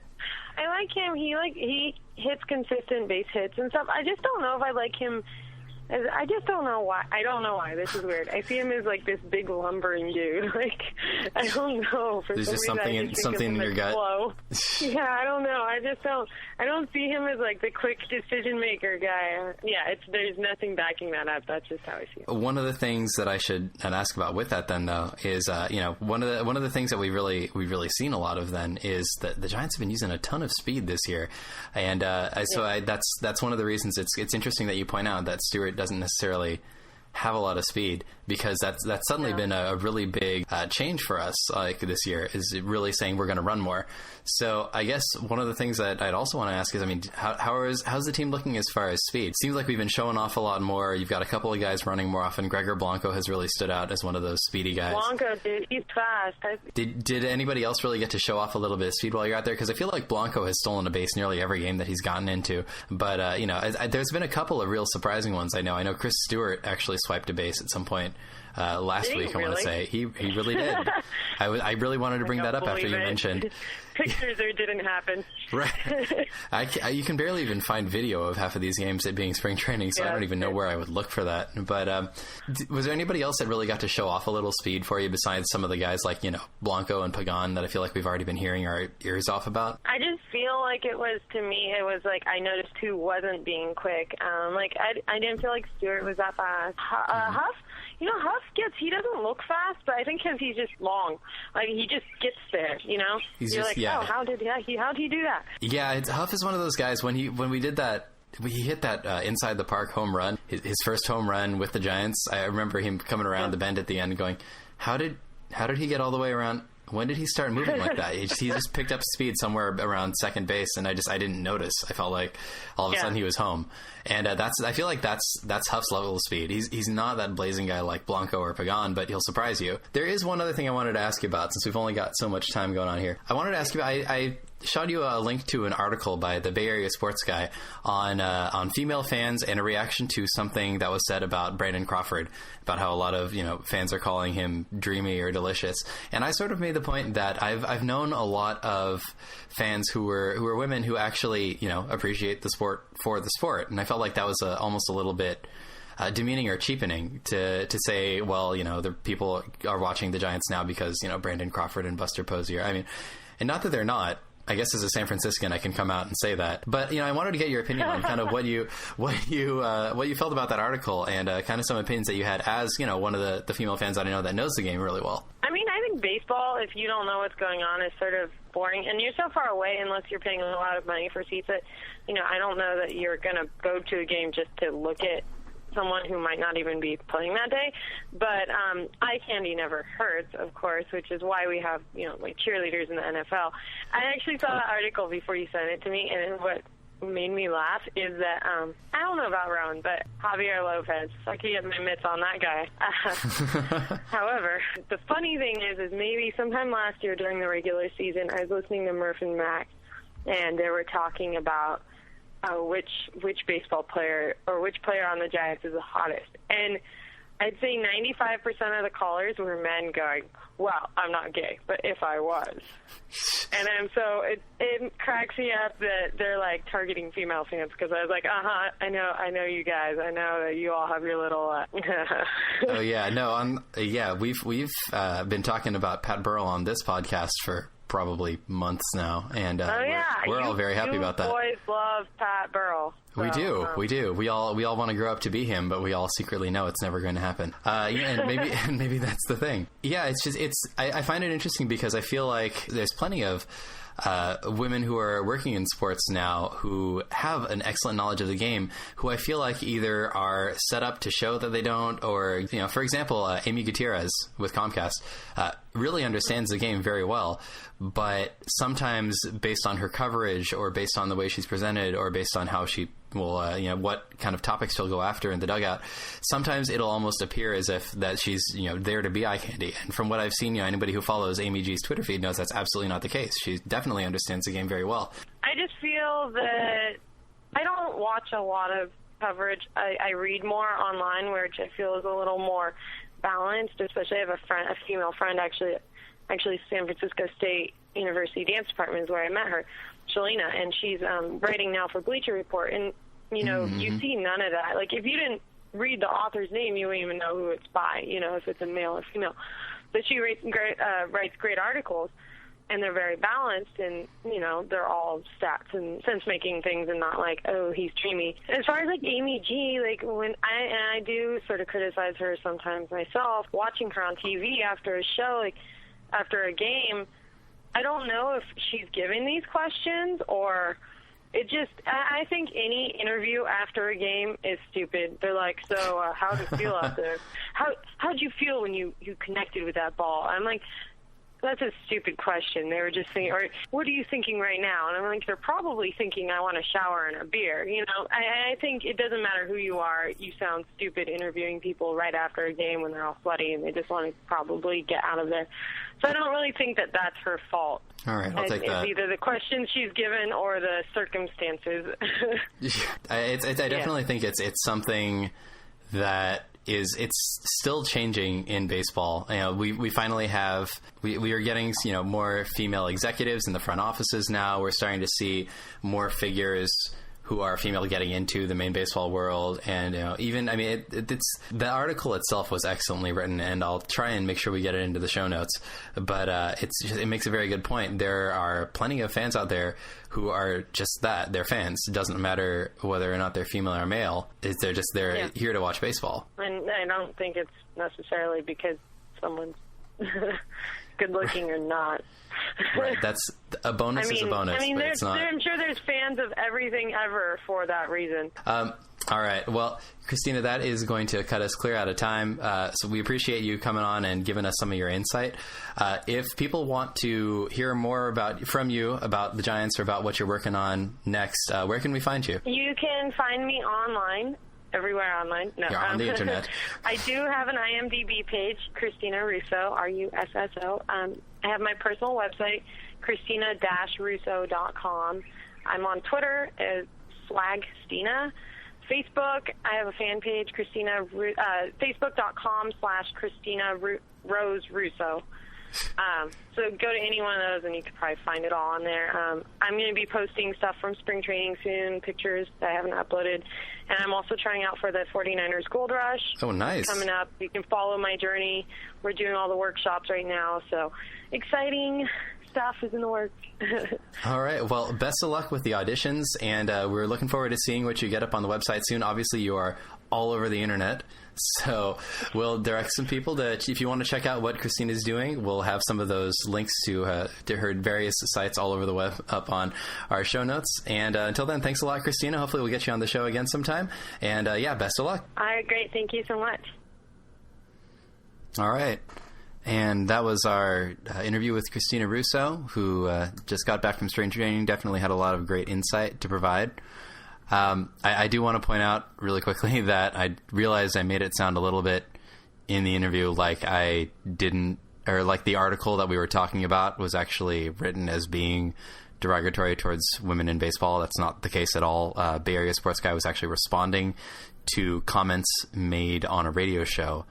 him. He hits consistent base hits and stuff. I just don't know if I like him I just don't know why. I don't know why. This is weird. I see him as like this big lumbering dude. Like, I don't know. For There's some just reason, something in your gut. Slow. Yeah, I don't know. I don't see him as like the quick decision maker guy. Yeah, there's nothing backing that up. That's just how I see it. One of the things that I should ask about with that then though is one of the things that we've really seen a lot of then is that the Giants have been using a ton of speed this year, and that's one of the reasons it's interesting that you point out that Stewart doesn't necessarily have a lot of speed, because that's suddenly been a really big change for us like this year, is really saying we're going to run more. So I guess one of the things that I'd also want to ask is, I mean, how's the team looking as far as speed? Seems like we've been showing off a lot more. You've got a couple of guys running more often. Gregor Blanco has really stood out as one of those speedy guys. Blanco, dude, he's fast. Did anybody else really get to show off a little bit of speed while you're out there? Because I feel like Blanco has stolen a base nearly every game that he's gotten into. But, there's been a couple of real surprising ones. I know Chris Stewart actually swiped a base at some point last week. I want to say he really did. I really wanted to bring that up after you mentioned pictures, or it didn't happen. Right. You can barely even find video of half of these games, it being spring training, so I don't even know where I would look for that. But was there anybody else that really got to show off a little speed for you besides some of the guys like Blanco and Pagan that I feel like we've already been hearing our ears off about? I just feel like it was like I noticed who wasn't being quick. I didn't feel like Stewart was that fast. Huff. Huff he doesn't look fast, but I think because he's just long. Like, he just gets there, He's You're just, like, oh, how did he do that? Yeah, Huff is one of those guys, when we did that, he hit that inside the park home run, his first home run with the Giants. I remember him coming around the bend at the end going, how did he get all the way around? When did he start moving like that? He just picked up speed somewhere around second base, and I didn't notice. I felt like all of a sudden he was home, and I feel like that's Huff's level of speed. He's not that blazing guy like Blanco or Pagan, but he'll surprise you. There is one other thing I wanted to ask you about, since we've only got so much time going on here. I wanted to ask you about, I shot you a link to an article by the Bay Area Sports Guy on female fans and a reaction to something that was said about Brandon Crawford, about how a lot of fans are calling him dreamy or delicious. And I sort of made the point that I've known a lot of fans who were women who actually appreciate the sport for the sport, and I felt like that was almost a little bit demeaning or cheapening to say, well, the people are watching the Giants now because Brandon Crawford and Buster Posey are. I mean, and not that they're not. I guess as a San Franciscan, I can come out and say that. But I wanted to get your opinion on kind of what you felt about that article, and kind of some opinions that you had as one of the female fans that I know that knows the game really well. I mean, I think baseball, if you don't know what's going on, is sort of boring, and you're so far away unless you're paying a lot of money for seats that I don't know that you're going to go to a game just to look at someone who might not even be playing that day. But eye candy never hurts, of course, which is why we have, like cheerleaders in the NFL. I actually saw that article before you sent it to me, and what made me laugh is that, I don't know about Rowan, but Javier Lopez, I could get my mitts on that guy. However, the funny thing is maybe sometime last year during the regular season, I was listening to Murph and Mac, and they were talking about which baseball player or which player on the Giants is the hottest. And I'd say 95% of the callers were men going, well, I'm not gay, but if I was. And so it cracks me up that they're like targeting female fans, because I was like, I know you guys. I know that you all have your little. Oh yeah, no, we've been talking about Pat Burrell on this podcast for probably months now, and we're all very happy about that. Boys love Pat Burrell. So, we do. We all want to grow up to be him, but we all secretly know it's never going to happen. And maybe that's the thing. Yeah, I find it interesting because I feel like there's plenty of women who are working in sports now who have an excellent knowledge of the game, who I feel like either are set up to show that they don't, or, for example, Amy Gutierrez with Comcast really understands the game very well, but sometimes based on her coverage or based on the way she's presented or based on how she will, what kind of topics she'll go after in the dugout, sometimes it'll almost appear as if that she's, there to be eye candy. And from what I've seen, anybody who follows Amy G's Twitter feed knows that's absolutely not the case. She definitely understands the game very well. I just feel that I don't watch a lot of coverage. I read more online, which I feel is a little more balanced, especially I have a female friend, actually San Francisco State University Dance Department is where I met her, Shalina, and she's writing now for Bleacher Report, and you see none of that. Like, if you didn't read the author's name, you won't even know who it's by, if it's a male or female. But she writes great articles, and they're very balanced, and, they're all stats and sense-making things and not like, oh, he's dreamy. As far as, Amy G, when I do sort of criticize her sometimes myself, watching her on TV after a show, after a game, I don't know if she's giving these questions or I think any interview after a game is stupid. They're like, so how do you feel out there? How'd you feel when you connected with that ball? I'm like, that's a stupid question. They were just saying, or what are you thinking right now? And I'm like, they're probably thinking I want a shower and a beer. I think it doesn't matter who you are. You sound stupid interviewing people right after a game when they're all sweaty and they just want to probably get out of there. So I don't really think that that's her fault. All right, I'll take that. It's either the questions she's given or the circumstances. I definitely think it's something that it's still changing in baseball. We finally have we are getting more female executives in the front offices now. We're starting to see more figures who are female getting into the main baseball world, and it's the article itself was excellently written, and I'll try and make sure we get it into the show notes. But it makes a very good point. There are plenty of fans out there who are just that. They're fans. It doesn't matter whether or not they're female or male. They're here to watch baseball. And I don't think it's necessarily because someone's good looking or not. Right, that's a bonus is a bonus. But it's not. I'm sure there's fans of everything ever for that reason. All right. Well, Christina, that is going to cut us clear out of time. So we appreciate you coming on and giving us some of your insight. If people want to hear more from you about the Giants or about what you're working on next, where can we find you? You can find me online. Everywhere online. No, you're on the internet. I do have an IMDb page, Christina Russo, Russo. I have my personal website, Christina-Russo.com. I'm on Twitter as Swagstina. Facebook, I have a fan page, Facebook.com/Christina Rose Russo. So go to any one of those and you can probably find it all on there. I'm going to be posting stuff from spring training soon, pictures that I haven't uploaded. And I'm also trying out for the 49ers Gold Rush. Oh, nice. Coming up. You can follow my journey. We're doing all the workshops right now. So exciting stuff is in the works. All right. Well, best of luck with the auditions. And we're looking forward to seeing what you get up on the website soon. Obviously, you are all over the internet. So we'll direct some people to, if you want to check out what Christina's doing, we'll have some of those links to her various sites all over the web up on our show notes. And until then, thanks a lot, Christina. Hopefully we'll get you on the show again sometime. And best of luck. All right, great. Thank you so much. All right. And that was our interview with Christina Russo, who just got back from spring training. Definitely had a lot of great insight to provide. I do want to point out really quickly that I realized I made it sound a little bit in the interview like I didn't, or like the article that we were talking about was actually written as being derogatory towards women in baseball. That's not the case at all. Bay Area Sports Guy was actually responding to comments made on a radio show,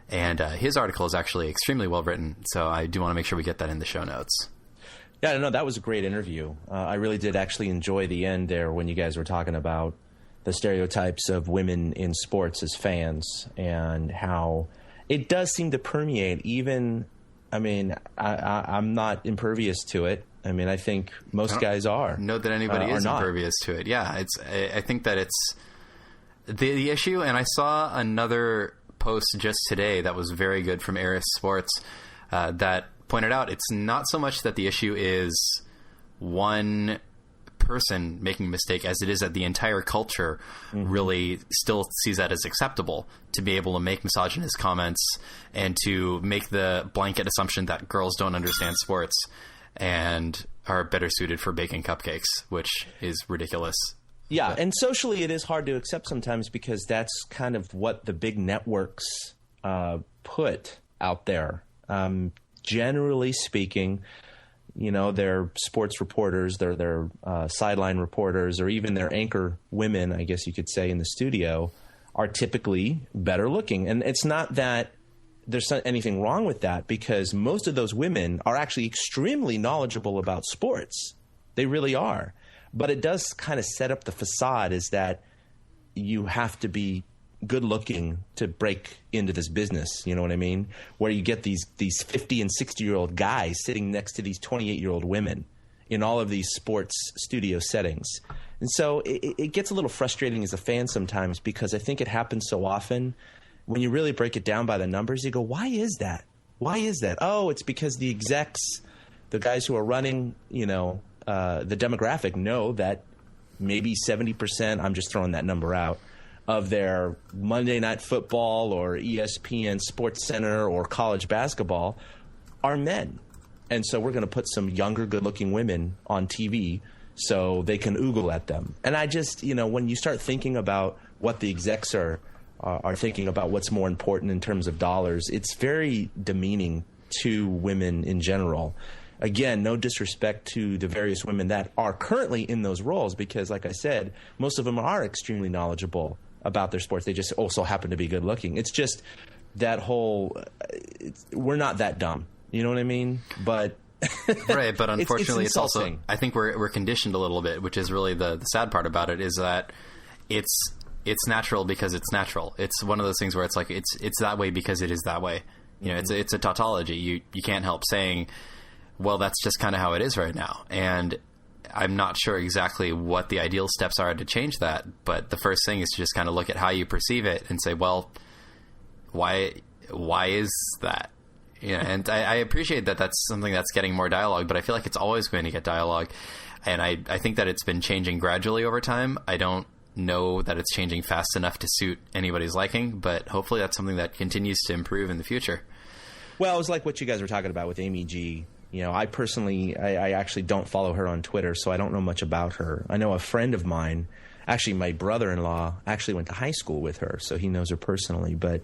and his article is actually extremely well written. So I do want to make sure we get that in the show notes. Yeah, no, that was a great interview. I really did actually enjoy the end there when you guys were talking about the stereotypes of women in sports as fans and how it does seem to permeate even, I'm not impervious to it. I think most guys are. Know that anybody is impervious to it. Yeah, I think that it's the issue, and I saw another post just today that was very good from Eris Sports that pointed out it's not so much that the issue is one person making a mistake as it is that the entire culture really still sees that as acceptable to be able to make misogynist comments and to make the blanket assumption that girls don't understand sports and are better suited for baking cupcakes, which is ridiculous. Yeah, and socially it is hard to accept sometimes because that's kind of what the big networks put out there. Generally speaking, their sports reporters, their sideline reporters, or even their anchor women, I guess you could say, in the studio, are typically better looking. And it's not that there's anything wrong with that, because most of those women are actually extremely knowledgeable about sports. They really are. But it does kind of set up the facade is that you have to be good looking to break into this business. You know what I mean? Where you get these 50 and 60-year-old guys sitting next to these 28-year-old women in all of these sports studio settings. And so it gets a little frustrating as a fan sometimes, because I think it happens so often. When you really break it down by the numbers, you go, why is that? Why is that? Oh, it's because the execs, the guys who are running, the demographic, know that maybe 70%, I'm just throwing that number out, of their Monday Night Football or ESPN Sports Center or college basketball are men. And so we're going to put some younger, good-looking women on TV so they can oogle at them. And I just, when you start thinking about what the execs are thinking about what's more important in terms of dollars, it's very demeaning to women in general. Again, no disrespect to the various women that are currently in those roles, because, like I said, most of them are extremely knowledgeable about their sports. They just also happen to be good looking. It's just that whole we're not that dumb. You know what I mean? But right, but unfortunately it's also, I think we're conditioned a little bit, which is really the sad part about it, is that it's natural because it's natural. It's one of those things where it's like it's that way because it is that way. It's a tautology. You can't help saying, well, that's just kind of how it is right now. And I'm not sure exactly what the ideal steps are to change that, but the first thing is to just kind of look at how you perceive it and say, well, why is that? And I appreciate that that's something that's getting more dialogue, but I feel like it's always going to get dialogue. And I think that it's been changing gradually over time. I don't know that it's changing fast enough to suit anybody's liking, but hopefully that's something that continues to improve in the future. Well, it was like what you guys were talking about with Amy G. I personally, I actually don't follow her on Twitter, so I don't know much about her. I know a friend of mine, actually my brother-in-law, actually went to high school with her, so he knows her personally. But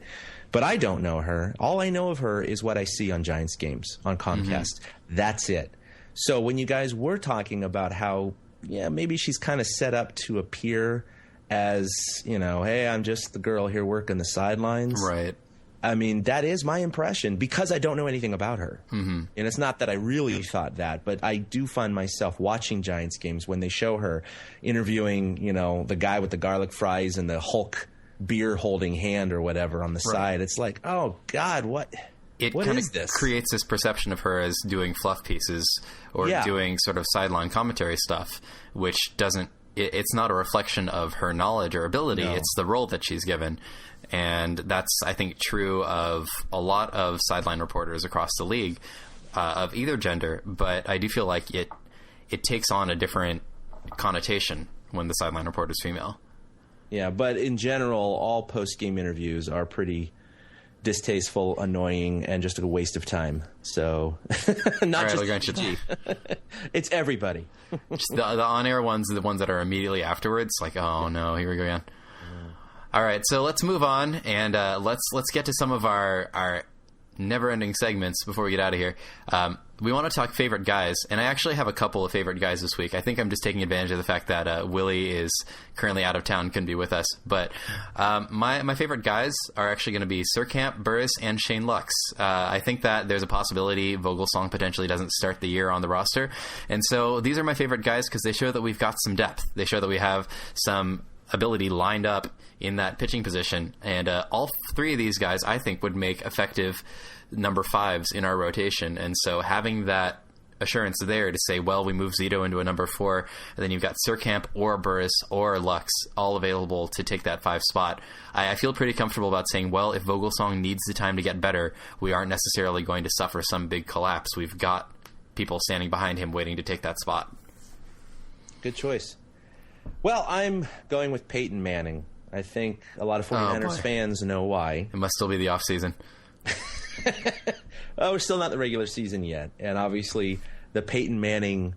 I don't know her. All I know of her is what I see on Giants games on Comcast. Mm-hmm. That's it. So when you guys were talking about how, maybe she's kind of set up to appear as, hey, I'm just the girl here working the sidelines. Right. I mean, that is my impression, because I don't know anything about her. Mm-hmm. And it's not that I really thought that, but I do find myself watching Giants games when they show her interviewing, the guy with the garlic fries and the Hulk beer holding hand or whatever on the side. It's like, oh God, what is this? Creates this perception of her as doing fluff pieces or doing sort of sideline commentary stuff, which doesn't, it's not a reflection of her knowledge or ability. No. It's the role that she's given. And that's, I think, true of a lot of sideline reporters across the league of either gender. But I do feel like it takes on a different connotation when the sideline reporter is female. Yeah, but in general, all post-game interviews are pretty distasteful, annoying, and just a waste of time. So, not just G. It's everybody. Just the on-air ones are the ones that are immediately afterwards. Like, oh no, here we go again. All right, so let's move on, and let's get to some of our never-ending segments before we get out of here. We want to talk favorite guys, and I actually have a couple of favorite guys this week. I think I'm just taking advantage of the fact that Willie is currently out of town, couldn't be with us. But my favorite guys are actually going to be Surkamp, Burris, and Shane Lux. I think that there's a possibility Vogelsong potentially doesn't start the year on the roster. And so these are my favorite guys because they show that we've got some depth. They show that we have some ability lined up in that pitching position. And all three of these guys, I think, would make effective number fives in our rotation. And so having that assurance there to say, well, we move Zito into a number 4, and then you've got Surkamp or Burris or Lux all available to take that 5 spot. I feel pretty comfortable about saying, well, if Vogelsong needs the time to get better, we aren't necessarily going to suffer some big collapse. We've got people standing behind him waiting to take that spot. Good choice. Well, I'm going with Peyton Manning. I think a lot of 49ers fans know why. It must still be the off season. We're still not in the regular season yet. And obviously the Peyton Manning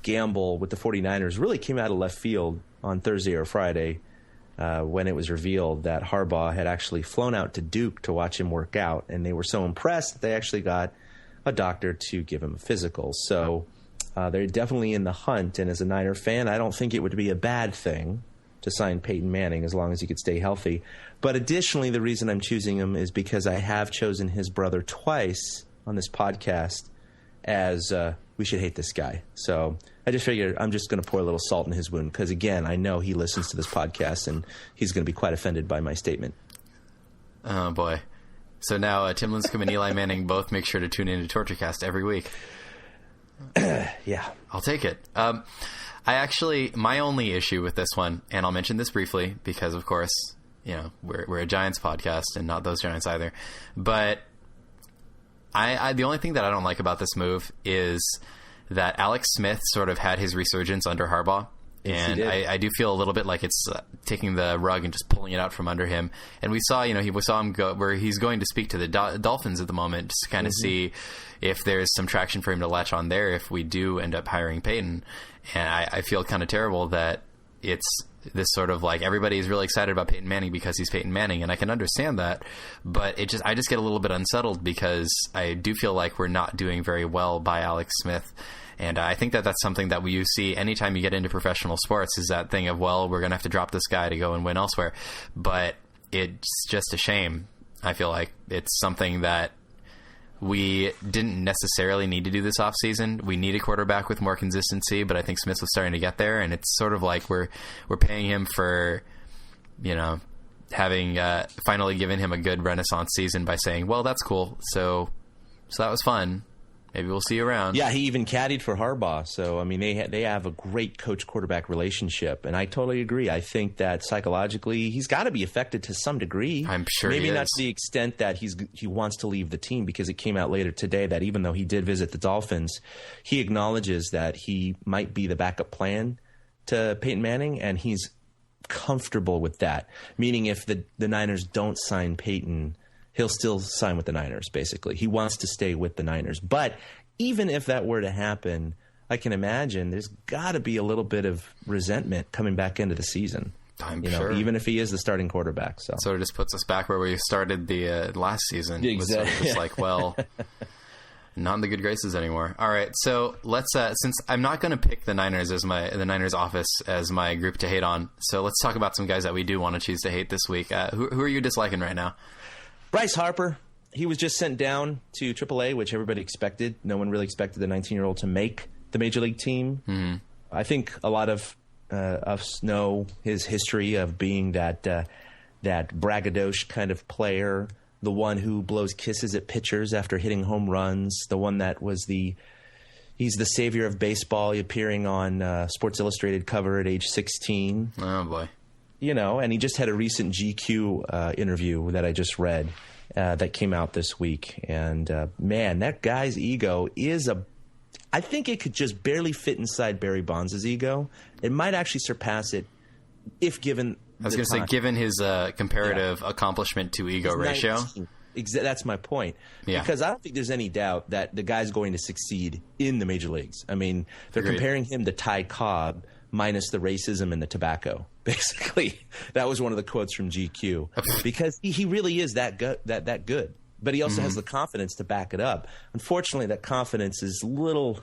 gamble with the 49ers really came out of left field on Thursday or Friday when it was revealed that Harbaugh had actually flown out to Duke to watch him work out. And they were so impressed that they actually got a doctor to give him a physical. So they're definitely in the hunt. And as a Niner fan, I don't think it would be a bad thing to sign Peyton Manning as long as he could stay healthy. But additionally, the reason I'm choosing him is because I have chosen his brother twice on this podcast, as we should hate this guy. So I just figured I'm just going to pour a little salt in his wound because, again, I know he listens to this podcast and he's going to be quite offended by my statement. Oh, boy. So now Tim Lincecum and Eli Manning both make sure to tune into TortureCast every week. Yeah. I'll take it. My only issue with this one, and I'll mention this briefly because, of course, we're a Giants podcast and not those Giants either. But the only thing that I don't like about this move is that Alex Smith sort of had his resurgence under Harbaugh. Yes, and I do feel a little bit like it's taking the rug and just pulling it out from under him. And we saw him go where he's going to speak to the Dolphins at the moment, just to kind of see if there's some traction for him to latch on there if we do end up hiring Peyton. And I feel kind of terrible that it's this sort of like everybody's really excited about Peyton Manning because he's Peyton Manning, and I can understand that, but I just get a little bit unsettled because I do feel like we're not doing very well by Alex Smith. And I think that that's something that you see anytime you get into professional sports is that thing of, well, we're going to have to drop this guy to go and win elsewhere. But it's just a shame. I feel like it's something that we didn't necessarily need to do this offseason. We need a quarterback with more consistency, but I think Smith was starting to get there, and it's sort of like we're paying him for, having finally given him a good renaissance season by saying, well, that's cool. So that was fun. Maybe we'll see you around. Yeah, he even caddied for Harbaugh. So, I mean, they have a great coach-quarterback relationship. And I totally agree. I think that psychologically he's got to be affected to some degree. I'm sure Maybe he is. not to the extent that he wants to leave the team, because it came out later today that even though he did visit the Dolphins, he acknowledges that he might be the backup plan to Peyton Manning, and he's comfortable with that. Meaning if the Niners don't sign Peyton, he'll still sign with the Niners, basically. He wants to stay with the Niners. But even if that were to happen, I can imagine there's got to be a little bit of resentment coming back into the season. I'm sure. Even if he is the starting quarterback. So it just puts us back where we started the last season. Exactly. It was sort of just like, well, not in the good graces anymore. All right, so let's since I'm not going to pick the Niners the Niners office as my group to hate on, so let's talk about some guys that we do want to choose to hate this week. Who are you disliking right now? Bryce Harper, he was just sent down to AAA, which everybody expected. No one really expected the 19-year-old to make the Major League team. Mm-hmm. I think a lot of us know his history of being that braggadocio kind of player, the one who blows kisses at pitchers after hitting home runs, the one that was he's the savior of baseball, appearing on Sports Illustrated cover at age 16. Oh, boy. And he just had a recent GQ interview that I just read that came out this week. And, man, that guy's ego is I think it could just barely fit inside Barry Bonds' ego. It might actually surpass it if given I was going to say, given his comparative accomplishment to ego ratio. That's my point. Yeah. Because I don't think there's any doubt that the guy's going to succeed in the major leagues. I mean, they're comparing him to Ty Cobb minus the racism and the tobacco. Basically, that was one of the quotes from GQ. Because he really is that good. But he also has the confidence to back it up. Unfortunately, that confidence is a little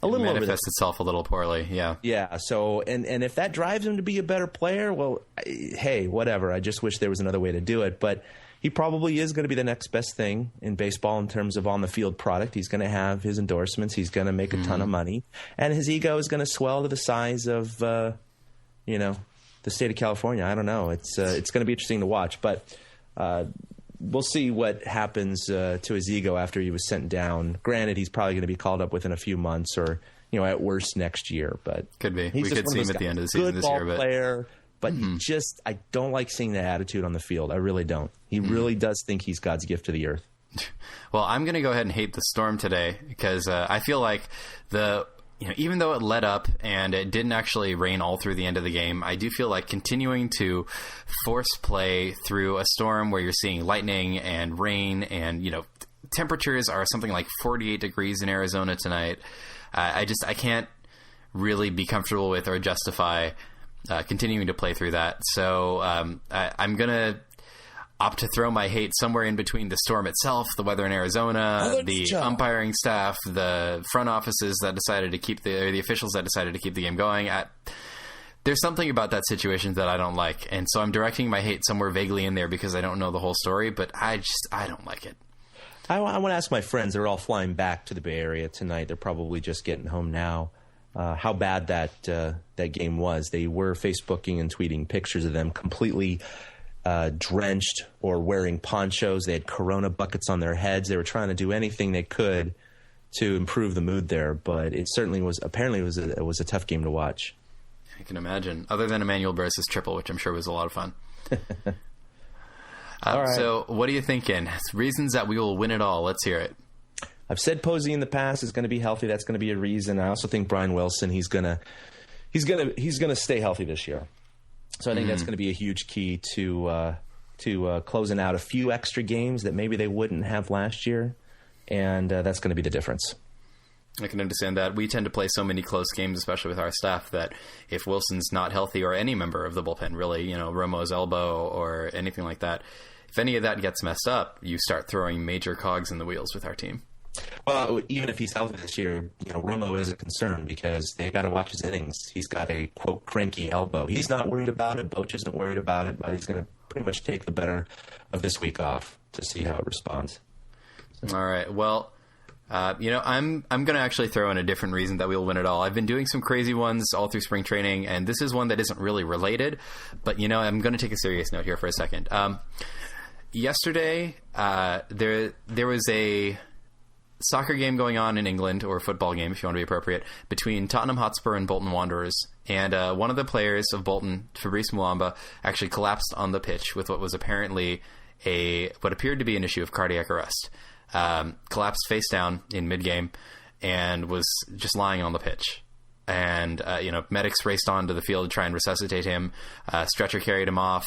manifests itself a little poorly. Yeah. Yeah. So, and if that drives him to be a better player, well, hey, whatever. I just wish there was another way to do it. But he probably is going to be the next best thing in baseball in terms of on the field product. He's going to have his endorsements. He's going to make a ton of money, and his ego is going to swell to the size of, the state of California. I don't know. It's going to be interesting to watch, but we'll see what happens to his ego after he was sent down. Granted, he's probably going to be called up within a few months or, at worst next year. But could be. We could see him at the end of the season this year. Good player, but I don't like seeing that attitude on the field. I really don't. He really does think he's God's gift to the earth. Well, I'm going to go ahead and hate the Storm today because I feel like even though it let up and it didn't actually rain all through the end of the game, I do feel like continuing to force play through a storm where you're seeing lightning and rain and, temperatures are something like 48 degrees in Arizona tonight. I can't really be comfortable with or justify continuing to play through that. So I'm going to opt to throw my hate somewhere in between the storm itself, the weather in Arizona, the umpiring staff, the front offices that decided to keep the officials that decided to keep the game going. There's something about that situation that I don't like, and so I'm directing my hate somewhere vaguely in there because I don't know the whole story, but I don't like it. I want to ask my friends. They're all flying back to the Bay Area tonight. They're probably just getting home now. How bad that game was. They were Facebooking and tweeting pictures of them completely drenched or wearing ponchos. They had Corona buckets on their heads. They were trying to do anything they could to improve the mood there. But it certainly was. Apparently, it was a tough game to watch. I can imagine. Other than Emmanuel Burris' triple, which I'm sure was a lot of fun. All right. So what are you thinking? Reasons that we will win it all. Let's hear it. I've said Posey in the past is going to be healthy. That's going to be a reason. I also think Brian Wilson, he's going to stay healthy this year. So I think that's going to be a huge key to closing out a few extra games that maybe they wouldn't have last year, and that's going to be the difference. I can understand that. We tend to play so many close games, especially with our staff, that if Wilson's not healthy, or any member of the bullpen, really, Romo's elbow or anything like that, if any of that gets messed up, you start throwing major cogs in the wheels with our team. Well, even if he's healthy this year, Romo is a concern because they've got to watch his innings. He's got a, quote, cranky elbow. He's not worried about it. Boch isn't worried about it, but he's going to pretty much take the better of this week off to see how it responds. So. All right. Well, I'm going to actually throw in a different reason that we'll win it all. I've been doing some crazy ones all through spring training, and this is one that isn't really related, but, I'm going to take a serious note here for a second. Yesterday, there was a soccer game going on in England, or a football game, if you want to be appropriate, between Tottenham Hotspur and Bolton Wanderers. And one of the players of Bolton, Fabrice Muamba, actually collapsed on the pitch with what was apparently what appeared to be an issue of cardiac arrest. Collapsed face down in mid-game and was just lying on the pitch. And, medics raced onto the field to try and resuscitate him. Stretcher carried him off,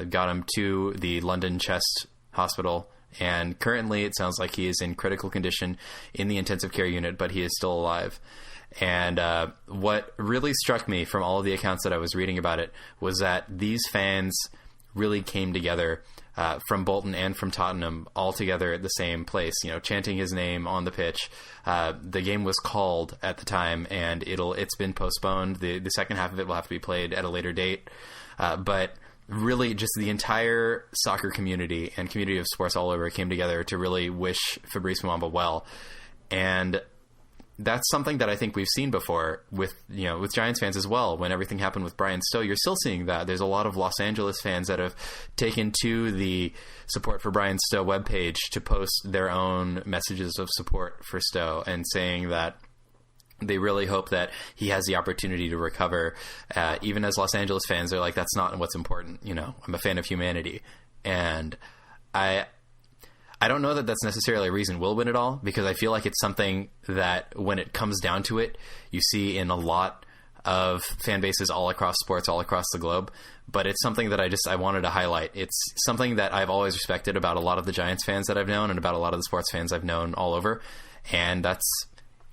got him to the London Chest Hospital. And currently it sounds like he is in critical condition in the intensive care unit, but he is still alive. And what really struck me from all of the accounts that I was reading about it was that these fans really came together from Bolton and from Tottenham all together at the same place, chanting his name on the pitch. The game was called at the time, and it's been postponed. The second half of it will have to be played at a later date. But really just the entire soccer community and community of sports all over came together to really wish Fabrice Muamba well. And that's something that I think we've seen before with Giants fans as well. When everything happened with Brian Stowe, you're still seeing that. There's a lot of Los Angeles fans that have taken to the Support for Brian Stowe webpage to post their own messages of support for Stowe and saying that they really hope that he has the opportunity to recover. Even as Los Angeles fans, they're like, that's not what's important. I'm a fan of humanity. And I don't know that that's necessarily a reason we'll win it all, because I feel like it's something that when it comes down to it, you see in a lot of fan bases all across sports, all across the globe. But it's something that I wanted to highlight. It's something that I've always respected about a lot of the Giants fans that I've known and about a lot of the sports fans I've known all over. And that's,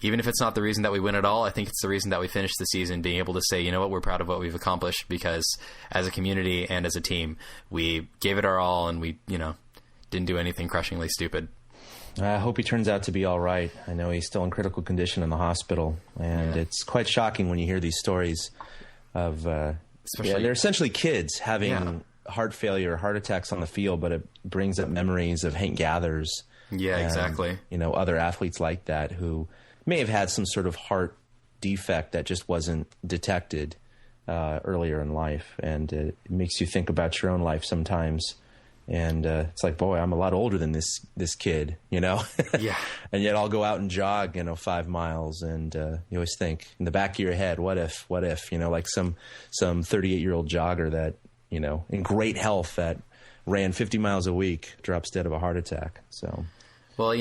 even if it's not the reason that we win it all, I think it's the reason that we finish the season being able to say, we're proud of what we've accomplished, because as a community and as a team, we gave it our all, and we, didn't do anything crushingly stupid. I hope he turns out to be all right. I know he's still in critical condition in the hospital, and It's quite shocking when you hear these stories of, they're essentially kids having heart failure, heart attacks on the field, but it brings up memories of Hank Gathers. Yeah, exactly. Other athletes like that who may have had some sort of heart defect that just wasn't detected earlier in life. And it makes you think about your own life sometimes. And it's like, boy, I'm a lot older than this kid, Yeah. And yet I'll go out and jog, 5 miles. And you always think in the back of your head, what if, like some 38-year-old jogger that, in great health that ran 50 miles a week drops dead of a heart attack. So, well,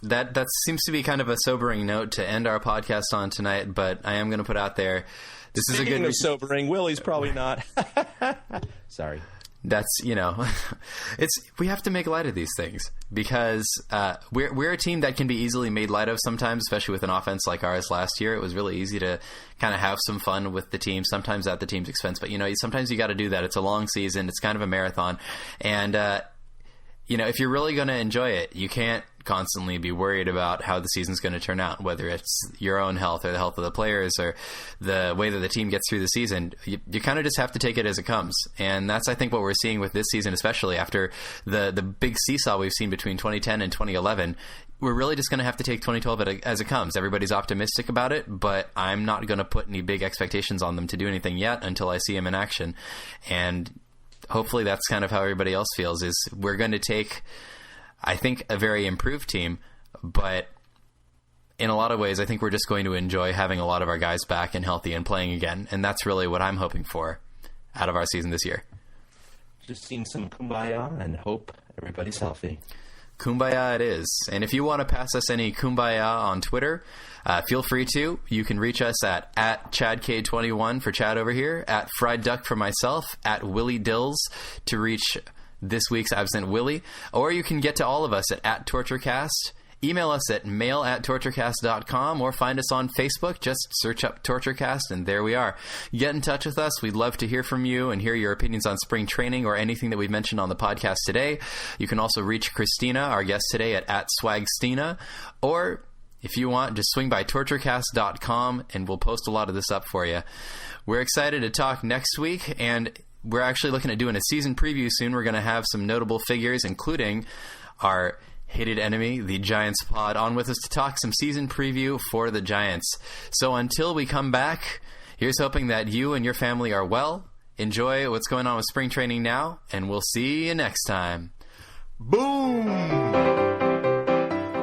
That seems to be kind of a sobering note to end our podcast on tonight, but I am going to put out there, this is a good... of sobering, Willie's probably not. Sorry. That's, we have to make light of these things, because we're a team that can be easily made light of sometimes, especially with an offense like ours last year. It was really easy to kind of have some fun with the team, sometimes at the team's expense, but, sometimes you got to do that. It's a long season. It's kind of a marathon. And, if you're really going to enjoy it, you can't constantly be worried about how the season's going to turn out, whether it's your own health or the health of the players or the way that the team gets through the season. You kind of just have to take it as it comes. And that's, I think, what we're seeing with this season, especially after the big seesaw we've seen between 2010 and 2011. We're really just going to have to take 2012 as it comes. Everybody's optimistic about it, but I'm not going to put any big expectations on them to do anything yet until I see them in action. And hopefully that's kind of how everybody else feels, is we're going to take, I think, a very improved team, but in a lot of ways, I think we're just going to enjoy having a lot of our guys back and healthy and playing again. And that's really what I'm hoping for out of our season this year. Just seeing some kumbaya and hope everybody's healthy. Kumbaya it is. And if you want to pass us any kumbaya on Twitter, feel free to. You can reach us at ChadK21 for Chad over here, at Fried Duck for myself, at Willie Dills to reach this week's absent Willie. Or you can get to all of us at TortureCast. Email us at mail@torturecast.com or find us on Facebook. Just search up TortureCast and there we are. Get in touch with us. We'd love to hear from you and hear your opinions on spring training or anything that we've mentioned on the podcast today. You can also reach Christina, our guest today, at Swagstina. Or if you want, just swing by torturecast.com and we'll post a lot of this up for you. We're excited to talk next week, and we're actually looking at doing a season preview soon. We're going to have some notable figures, including our hated enemy, the Giants pod, on with us to talk some season preview for the Giants. So until we come back, here's hoping that you and your family are well. Enjoy what's going on with spring training now, and we'll see you next time. Boom!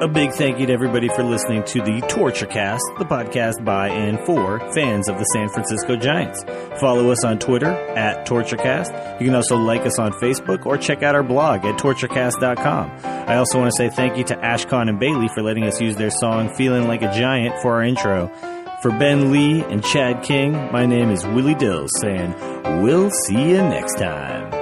A big thank you to everybody for listening to the TortureCast, the podcast by and for fans of the San Francisco Giants. Follow us on Twitter at TortureCast. You can also like us on Facebook or check out our blog at torturecast.com. I also want to say thank you to Ashcon and Bailey for letting us use their song Feeling Like a Giant for our intro. For Ben Lee and Chad King, my name is Willie Dills saying, we'll see you next time.